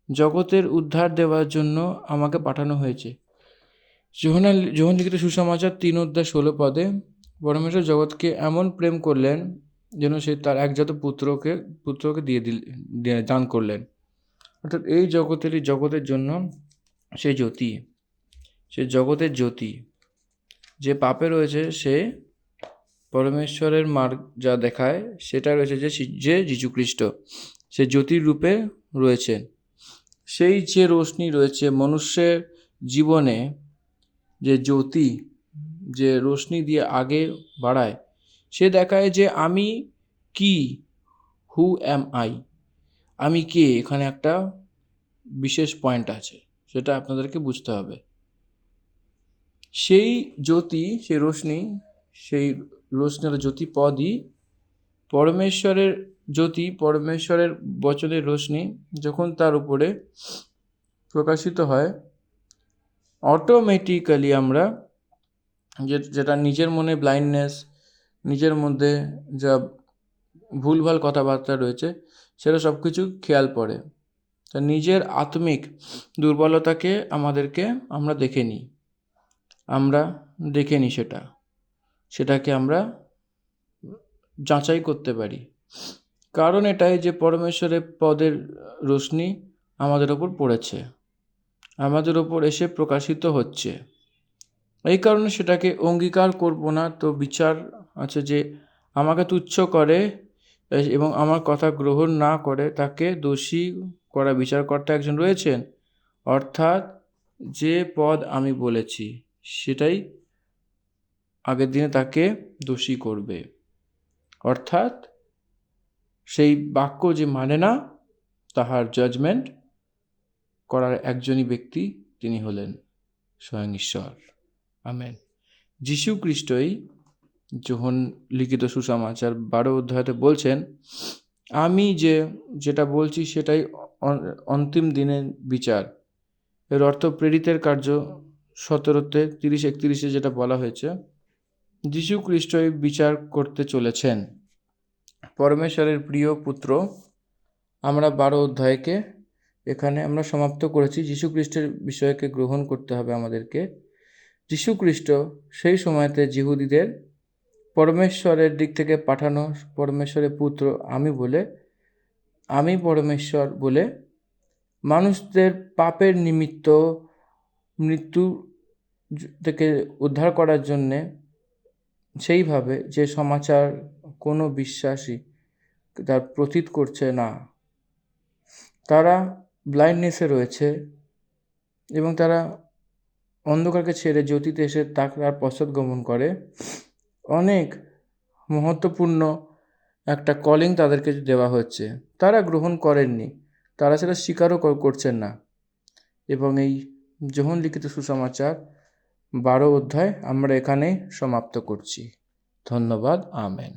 জগতের উদ্ধার দেওয়ার জন্য আমাকে পাঠানো হয়েছে। যোহন লিখিত সুসমাচার 3:16 পরমেশ্বর জগৎকে এমন প্রেম করলেন যেন সে তার একজাত পুত্রকে দিয়ে দান করলেন। অর্থাৎ এই জগতের জন্য সে জ্যোতি, সে জগতের জ্যোতি। যে পাপে রয়েছে সে পরমেশ্বরের মার্গ যা দেখায় সেটা রয়েছে যে যীশুখ্রিস্ট, সে জ্যোতির রূপে রয়েছেন। সেই যে রোশনি রয়েছে মনুষ্যের জীবনে, যে জ্যোতি যে রোশনি দিয়ে আগে বাড়ায়, সে দেখায় যে আমি কি, হু অ্যাম আই, আমি কে। এখানে একটা বিশেষ পয়েন্ট আছে, সেটা আপনাদেরকে বুঝতে হবে। সেই জ্যোতি, সেই রোশনি জ্যোতি পদই পরমেশ্বরের জ্যোতি, পরমেশ্বরের বচনের রোশনি যখন তার উপরে প্রকাশিত হয়, অটোমেটিক্যালি আমরা যেটা নিজের মনে ব্লাইন্ডনেস, নিজের মধ্যে যা ভুলভাল কথাবার্তা রয়েছে সেটা সব কিছু খেয়াল পড়ে। তা নিজের আত্মিক দুর্বলতাকে আমরা দেখে নিই, সেটাকে আমরা যাচাই করতে পারি। কারণ এটাই যে পরমেশ্বরের পদের রোশনি আমাদের ওপর পড়েছে, আমাদের ওপর এসে প্রকাশিত হচ্ছে। এই কারণে সেটাকে অঙ্গীকার করব না, তো বিচার আছে যে আমাকে তুচ্ছ করে এবং আমার কথা গ্রহণ না করে তাকে দোষী করা বিচারকর্তা একজন রয়েছেন। অর্থাৎ যে পদ আমি বলেছি সেটাই আগের দিনে তাকে দোষী করবে। অর্থাৎ সেই বাক্য যে মানে না, তাহার জাজমেন্ট করার একজনই ব্যক্তি, তিনি হলেন স্বয়ং ঈশ্বর। আমেন। যীশু খ্রিস্টই যোহন লিখিত সুসমাচার 12 অধ্যায়তে বলছেন, আমি যেটা বলছি সেটাই অন্তিম দিনের বিচার। এর অর্থ প্রেরিতের কার্য 17:30-31 যেটা বলা হয়েছে, যীশু খ্রিস্টই বিচার করতে চলেছেন। পরমেশ্বরের প্রিয় পুত্র। আমরা 12 অধ্যায়কে এখানে আমরা সমাপ্ত করেছি। যীশু খ্রিস্টের বিষয়কে গ্রহণ করতে হবে আমাদেরকে। যীশু খ্রিস্ট সেই সময়তে যিহুদিদের পরমেশ্বরের দিক থেকে পাঠানো পরমেশ্বরের পুত্র আমি পরমেশ্বর বলে মানুষদের পাপের নিমিত্ত মৃত্যু থেকে উদ্ধার করার জন্যে, সেইভাবে যে সমাচার কোনো বিশ্বাসী তার প্রতীত করছে না, তারা ব্লাইন্ডনেসে রয়েছে এবং তারা অন্ধকারকে ছেড়ে জ্যোতিতে এসে তার পশ্চাৎগমন করে। অনেক মহত্বপূর্ণ একটা কলিং তাদেরকে দেওয়া হচ্ছে, তারা গ্রহণ করেননি, তারা সেটা স্বীকারও করছেন না। এবং এই যোহন লিখিত সুসমাচার 12 অধ্যায় আমরা এখানেই সমাপ্ত করছি। ধন্যবাদ। আমেন।